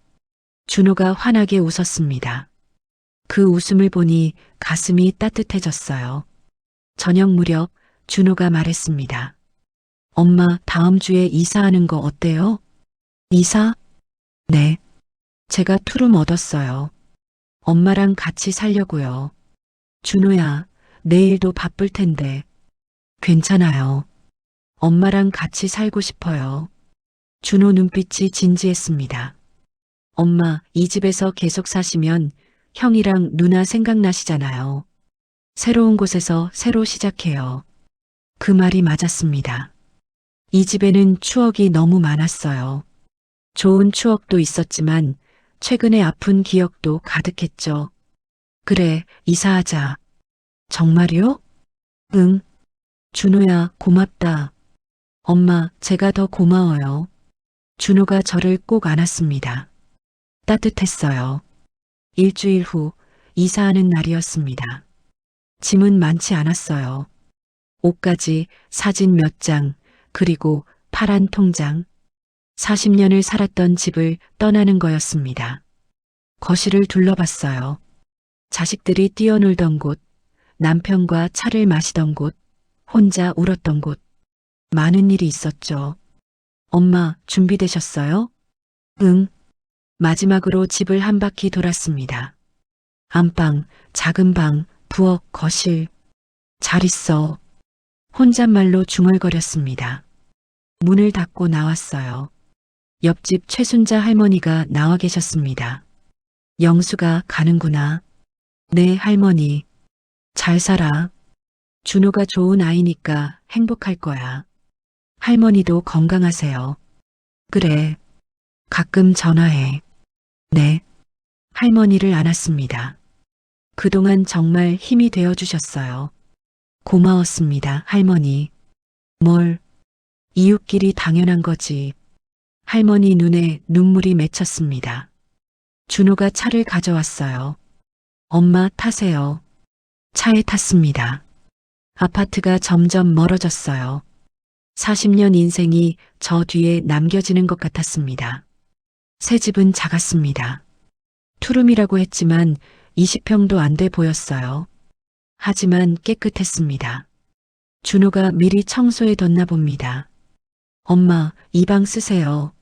준호가 환하게 웃었습니다. 그 웃음을 보니 가슴이 따뜻해졌어요. 저녁 무렵 준호가 말했습니다. 엄마, 다음 주에 이사하는 거 어때요? 이사? 네. 제가 투룸 얻었어요. 엄마랑 같이 살려고요. 준호야, 내일도 바쁠 텐데. 괜찮아요. 엄마랑 같이 살고 싶어요. 준호 눈빛이 진지했습니다. 엄마, 이 집에서 계속 사시면 형이랑 누나 생각나시잖아요. 새로운 곳에서 새로 시작해요. 그 말이 맞았습니다. 이 집에는 추억이 너무 많았어요. 좋은 추억도 있었지만 최근에 아픈 기억도 가득했죠. 그래, 이사하자. 정말요? 응. 준호야, 고맙다. 엄마, 제가 더 고마워요. 준호가 저를 꼭 안았습니다. 따뜻했어요. 일주일 후 이사하는 날이었습니다. 짐은 많지 않았어요. 옷가지, 사진 몇 장, 그리고 파란 통장. 40년을 살았던 집을 떠나는 거였습니다. 거실을 둘러봤어요. 자식들이 뛰어놀던 곳, 남편과 차를 마시던 곳, 혼자 울었던 곳. 많은 일이 있었죠. 엄마, 준비되셨어요? 응. 마지막으로 집을 한 바퀴 돌았습니다. 안방, 작은 방, 부엌, 거실. 잘 있어. 혼잣말로 중얼거렸습니다. 문을 닫고 나왔어요. 옆집 최순자 할머니가 나와 계셨습니다. 영수가 가는구나. 네, 할머니. 잘 살아. 준호가 좋은 아이니까 행복할 거야. 할머니도 건강하세요. 그래. 가끔 전화해. 네. 할머니를 안았습니다. 그동안 정말 힘이 되어 주셨어요. 고마웠습니다, 할머니. 뭘? 이웃끼리 당연한 거지. 할머니 눈에 눈물이 맺혔습니다. 준호가 차를 가져왔어요. 엄마, 타세요. 차에 탔습니다. 아파트가 점점 멀어졌어요. 40년 인생이 저 뒤에 남겨지는 것 같았습니다. 새 집은 작았습니다. 투룸이라고 했지만 20평도 안 돼 보였어요. 하지만 깨끗했습니다. 준호가 미리 청소해뒀나 봅니다. 엄마, 이 방 쓰세요.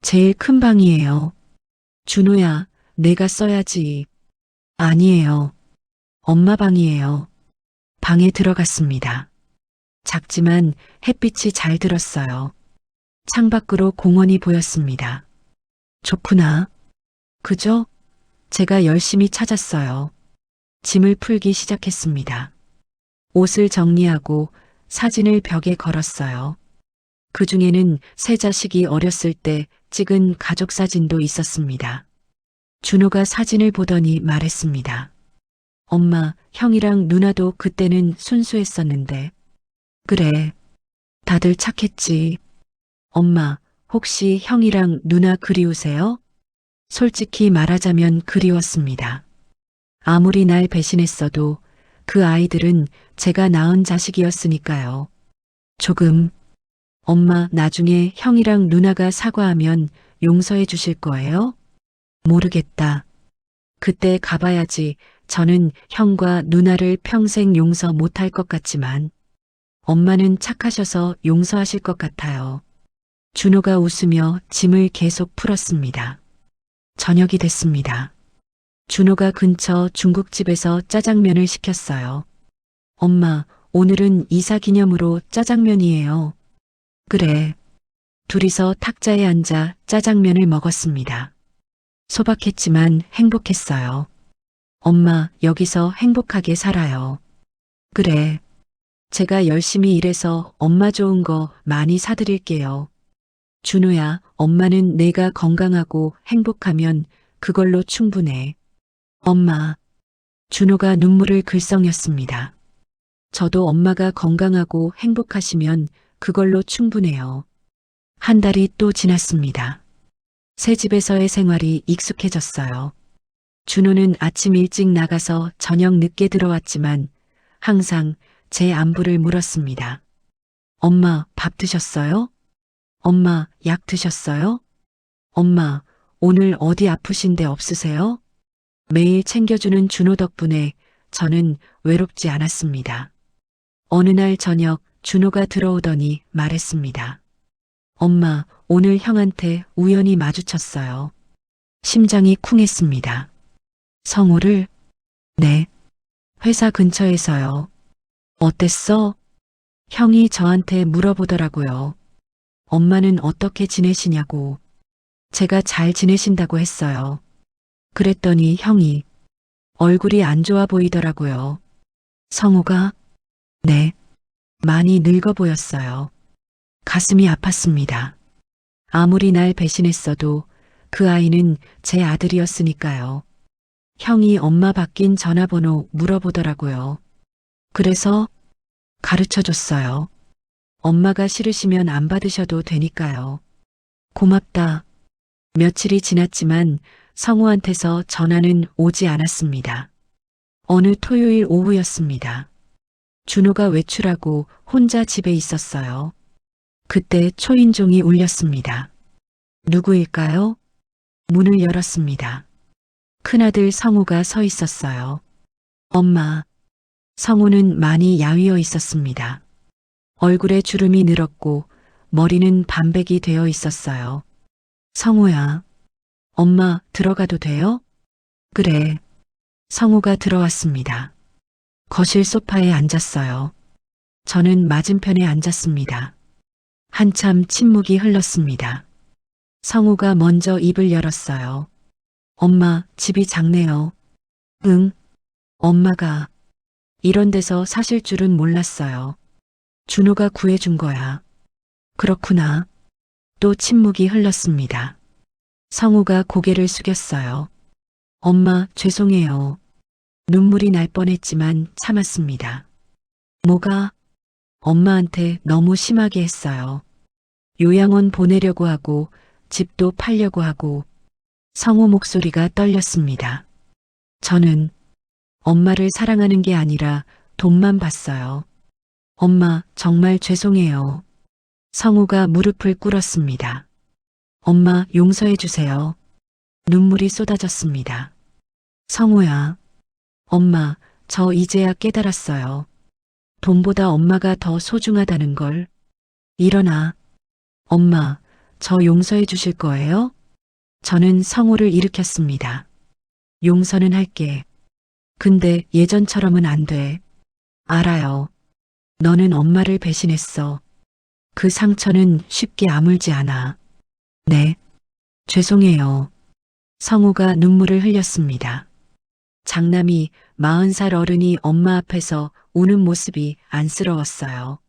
제일 큰 방이에요. 준호야, 내가 써야지. 아니에요. 엄마 방이에요. 방에 들어갔습니다. 작지만 햇빛이 잘 들었어요. 창밖으로 공원이 보였습니다. 좋구나. 그죠? 제가 열심히 찾았어요. 짐을 풀기 시작했습니다. 옷을 정리하고 사진을 벽에 걸었어요. 그 중에는 세 자식이 어렸을 때 찍은 가족 사진도 있었습니다. 준호가 사진을 보더니 말했습니다. 엄마, 형이랑 누나도 그때는 순수했었는데. 그래, 다들 착했지. 엄마, 혹시 형이랑 누나 그리우세요? 솔직히 말하자면 그리웠습니다. 아무리 날 배신했어도 그 아이들은 제가 낳은 자식이었으니까요. 조금. 엄마, 나중에 형이랑 누나가 사과하면 용서해 주실 거예요? 모르겠다. 그때 가봐야지. 저는 형과 누나를 평생 용서 못할 것 같지만 엄마는 착하셔서 용서하실 것 같아요. 준호가 웃으며 짐을 계속 풀었습니다. 저녁이 됐습니다. 준호가 근처 중국집에서 짜장면을 시켰어요. 엄마, 오늘은 이사 기념으로 짜장면이에요. 그래. 둘이서 탁자에 앉아 짜장면을 먹었습니다. 소박했지만 행복했어요. 엄마, 여기서 행복하게 살아요. 그래. 제가 열심히 일해서 엄마 좋은 거 많이 사드릴게요. 준호야, 엄마는 내가 건강하고 행복하면 그걸로 충분해. 엄마. 준호가 눈물을 글썽였습니다. 저도 엄마가 건강하고 행복하시면 그걸로 충분해요. 한 달이 또 지났습니다. 새 집에서의 생활이 익숙해졌어요. 준호는 아침 일찍 나가서 저녁 늦게 들어왔지만 항상 제 안부를 물었습니다. 엄마, 밥 드셨어요? 엄마, 약 드셨어요? 엄마, 오늘 어디 아프신 데 없으세요? 매일 챙겨주는 준호 덕분에 저는 외롭지 않았습니다. 어느 날 저녁 준호가 들어오더니 말했습니다. 엄마, 오늘 형한테 우연히 마주쳤어요. 심장이 쿵했습니다. 성우를? 네. 회사 근처에서요. 어땠어? 형이 저한테 물어보더라고요. 엄마는 어떻게 지내시냐고. 제가 잘 지내신다고 했어요. 그랬더니 형이 얼굴이 안 좋아 보이더라고요. 성우가? 네. 많이 늙어 보였어요. 가슴이 아팠습니다. 아무리 날 배신했어도 그 아이는 제 아들이었으니까요. 형이 엄마 바뀐 전화번호 물어보더라고요. 그래서 가르쳐 줬어요. 엄마가 싫으시면 안 받으셔도 되니까요. 고맙다. 며칠이 지났지만 성우한테서 전화는 오지 않았습니다. 어느 토요일 오후였습니다. 준호가 외출하고 혼자 집에 있었어요. 그때 초인종이 울렸습니다. 누구일까요? 문을 열었습니다. 큰아들 성우가 서 있었어요. 엄마. 성우는 많이 야위어 있었습니다. 얼굴에 주름이 늘었고 머리는 반백이 되어 있었어요. 성우야. 엄마 들어가도 돼요? 그래. 성우가 들어왔습니다. 거실 소파에 앉았어요. 저는 맞은편에 앉았습니다. 한참 침묵이 흘렀습니다. 성우가 먼저 입을 열었어요. 엄마, 집이 작네요. 응. 엄마가 이런 데서 사실 줄은 몰랐어요. 준호가 구해준 거야. 그렇구나. 또 침묵이 흘렀습니다. 성우가 고개를 숙였어요. 엄마, 죄송해요. 눈물이 날 뻔했지만 참았습니다. 뭐가? 엄마한테 너무 심하게 했어요. 요양원 보내려고 하고 집도 팔려고 하고. 성우 목소리가 떨렸습니다. 저는 엄마를 사랑하는 게 아니라 돈만 봤어요. 엄마, 정말 죄송해요. 성우가 무릎을 꿇었습니다. 엄마, 용서해 주세요. 눈물이 쏟아졌습니다. 성우야. 엄마, 저 이제야 깨달았어요. 돈보다 엄마가 더 소중하다는 걸. 일어나. 엄마, 저 용서해 주실 거예요? 저는 성우를 일으켰습니다. 용서는 할게. 근데 예전처럼은 안 돼. 알아요. 너는 엄마를 배신했어. 그 상처는 쉽게 아물지 않아. 네. 죄송해요. 성우가 눈물을 흘렸습니다. 장남이 40살 어른이 엄마 앞에서 우는 모습이 안쓰러웠어요.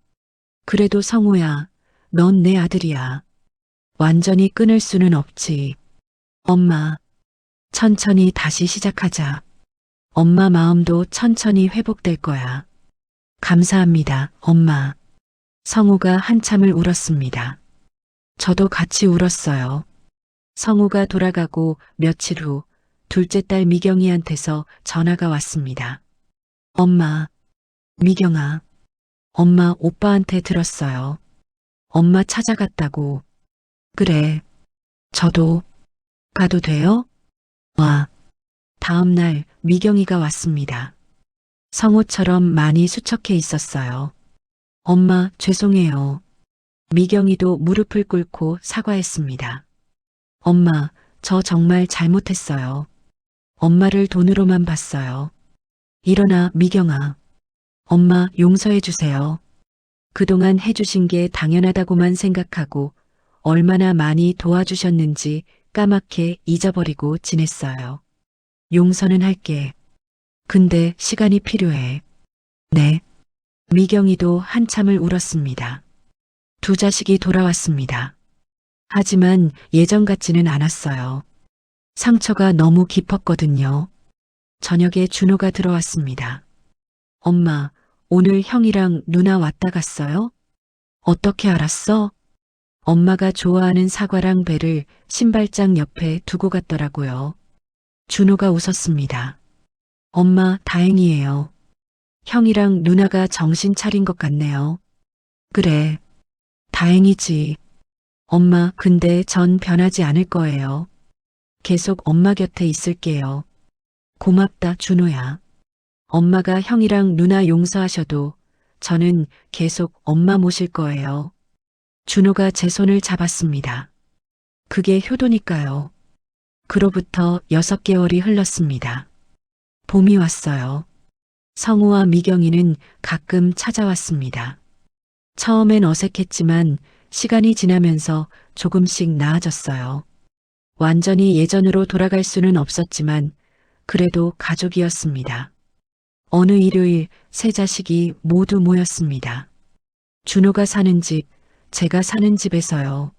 그래도 성우야, 넌 내 아들이야. 완전히 끊을 수는 없지. 엄마, 천천히 다시 시작하자. 엄마 마음도 천천히 회복될 거야. 감사합니다, 엄마. 성우가 한참을 울었습니다. 저도 같이 울었어요. 성우가 돌아가고 며칠 후 둘째 딸 미경이한테서 전화가 왔습니다. 엄마, 미경아. 엄마 오빠한테 들었어요. 엄마 찾아갔다고. 그래. 저도 가도 돼요? 와. 다음 날 미경이가 왔습니다. 성우처럼 많이 수척해 있었어요. 엄마, 죄송해요. 미경이도 무릎을 꿇고 사과했습니다. 엄마, 저 정말 잘못했어요. 엄마를 돈으로만 봤어요. 일어나, 미경아. 엄마, 용서해 주세요. 그동안 해주신 게 당연하다고만 생각하고 얼마나 많이 도와주셨는지 까맣게 잊어버리고 지냈어요. 용서는 할게. 근데 시간이 필요해. 네. 미경이도 한참을 울었습니다. 두 자식이 돌아왔습니다. 하지만 예전 같지는 않았어요. 상처가 너무 깊었거든요. 저녁에 준호가 들어왔습니다. 엄마, 오늘 형이랑 누나 왔다 갔어요? 어떻게 알았어? 엄마가 좋아하는 사과랑 배를 신발장 옆에 두고 갔더라고요. 준호가 웃었습니다. 엄마, 다행이에요. 형이랑 누나가 정신 차린 것 같네요. 그래. 다행이지. 엄마, 근데 전 변하지 않을 거예요. 계속 엄마 곁에 있을게요. 고맙다, 준호야. 엄마가 형이랑 누나 용서하셔도 저는 계속 엄마 모실 거예요. 준호가 제 손을 잡았습니다. 그게 효도니까요. 그로부터 6개월이 흘렀습니다. 봄이 왔어요. 성우와 미경이는 가끔 찾아왔습니다. 처음엔 어색했지만 시간이 지나면서 조금씩 나아졌어요. 완전히 예전으로 돌아갈 수는 없었지만 그래도 가족이었습니다. 어느 일요일 세 자식이 모두 모였습니다. 준호가 사는 집, 제가 사는 집에서요.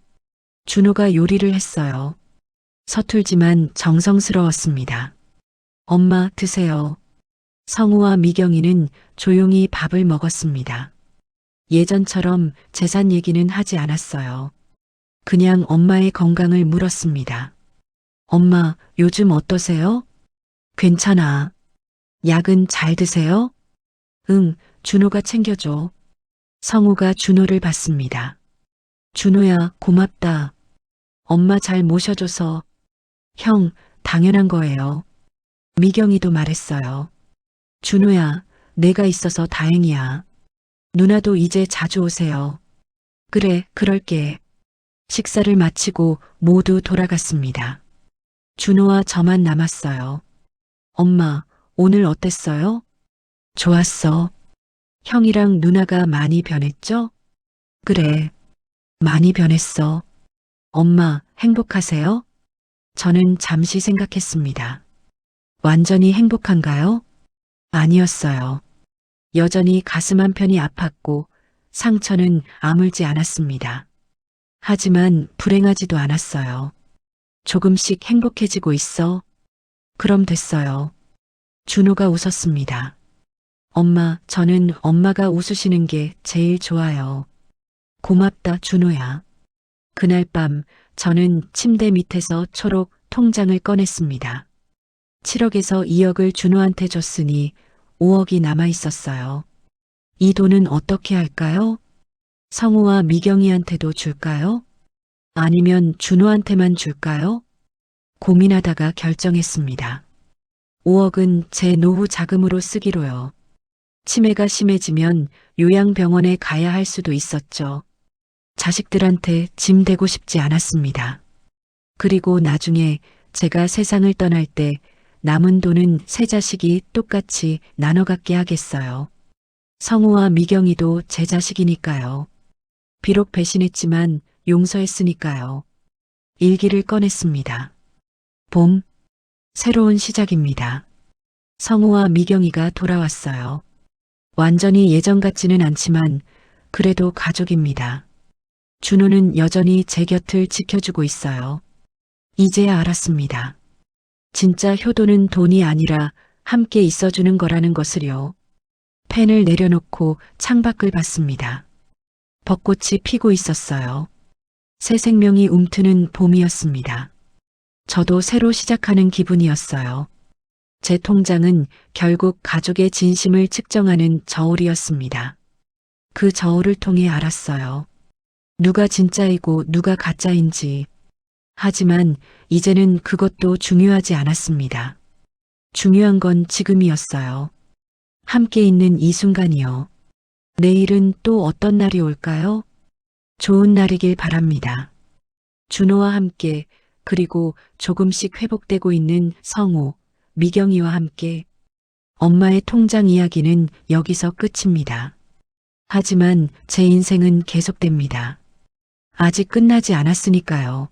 준호가 요리를 했어요. 서툴지만 정성스러웠습니다. 엄마 드세요. 성우와 미경이는 조용히 밥을 먹었습니다. 예전처럼 재산 얘기는 하지 않았어요. 그냥 엄마의 건강을 물었습니다. 엄마, 요즘 어떠세요? 괜찮아. 약은 잘 드세요? 응, 준호가 챙겨줘. 성우가 준호를 받습니다. 준호야, 고맙다. 엄마 잘 모셔줘서. 형, 당연한 거예요. 미경이도 말했어요. 준호야, 내가 있어서 다행이야. 누나도 이제 자주 오세요. 그래, 그럴게. 식사를 마치고 모두 돌아갔습니다. 준호와 저만 남았어요. 엄마, 오늘 어땠어요? 좋았어. 형이랑 누나가 많이 변했죠? 그래, 많이 변했어. 엄마, 행복하세요? 저는 잠시 생각했습니다. 완전히 행복한가요? 아니었어요. 여전히 가슴 한편이 아팠고 상처는 아물지 않았습니다. 하지만 불행하지도 않았어요. 조금씩 행복해지고 있어. 그럼 됐어요. 준호가 웃었습니다. 엄마, 저는 엄마가 웃으시는 게 제일 좋아요. 고맙다, 준호야. 그날 밤 저는 침대 밑에서 초록 통장을 꺼냈습니다. 7억에서 2억을 준호한테 줬으니 5억이 남아 있었어요. 이 돈은 어떻게 할까요? 성우와 미경이한테도 줄까요? 아니면 준호한테만 줄까요? 고민하다가 결정했습니다. 5억은 제 노후 자금으로 쓰기로요. 치매가 심해지면 요양병원에 가야 할 수도 있었죠. 자식들한테 짐 되고 싶지 않았습니다. 그리고 나중에 제가 세상을 떠날 때 남은 돈은 세 자식이 똑같이 나눠 갖게 하겠어요. 성우와 미경이도 제 자식이니까요. 비록 배신했지만 용서했으니까요. 일기를 꺼냈습니다. 봄, 새로운 시작입니다. 성우와 미경이가 돌아왔어요. 완전히 예전 같지는 않지만 그래도 가족입니다. 준호는 여전히 제 곁을 지켜주고 있어요. 이제야 알았습니다. 진짜 효도는 돈이 아니라 함께 있어주는 거라는 것을요. 펜을 내려놓고 창밖을 봤습니다. 벚꽃이 피고 있었어요. 새 생명이 움트는 봄이었습니다. 저도 새로 시작하는 기분이었어요. 제 통장은 결국 가족의 진심을 측정하는 저울이었습니다. 그 저울을 통해 알았어요. 누가 진짜이고 누가 가짜인지. 하지만 이제는 그것도 중요하지 않았습니다. 중요한 건 지금이었어요. 함께 있는 이 순간이요. 내일은 또 어떤 날이 올까요? 좋은 날이길 바랍니다. 준호와 함께 그리고 조금씩 회복되고 있는 성우, 미경이와 함께 엄마의 통장 이야기는 여기서 끝입니다. 하지만 제 인생은 계속됩니다. 아직 끝나지 않았으니까요.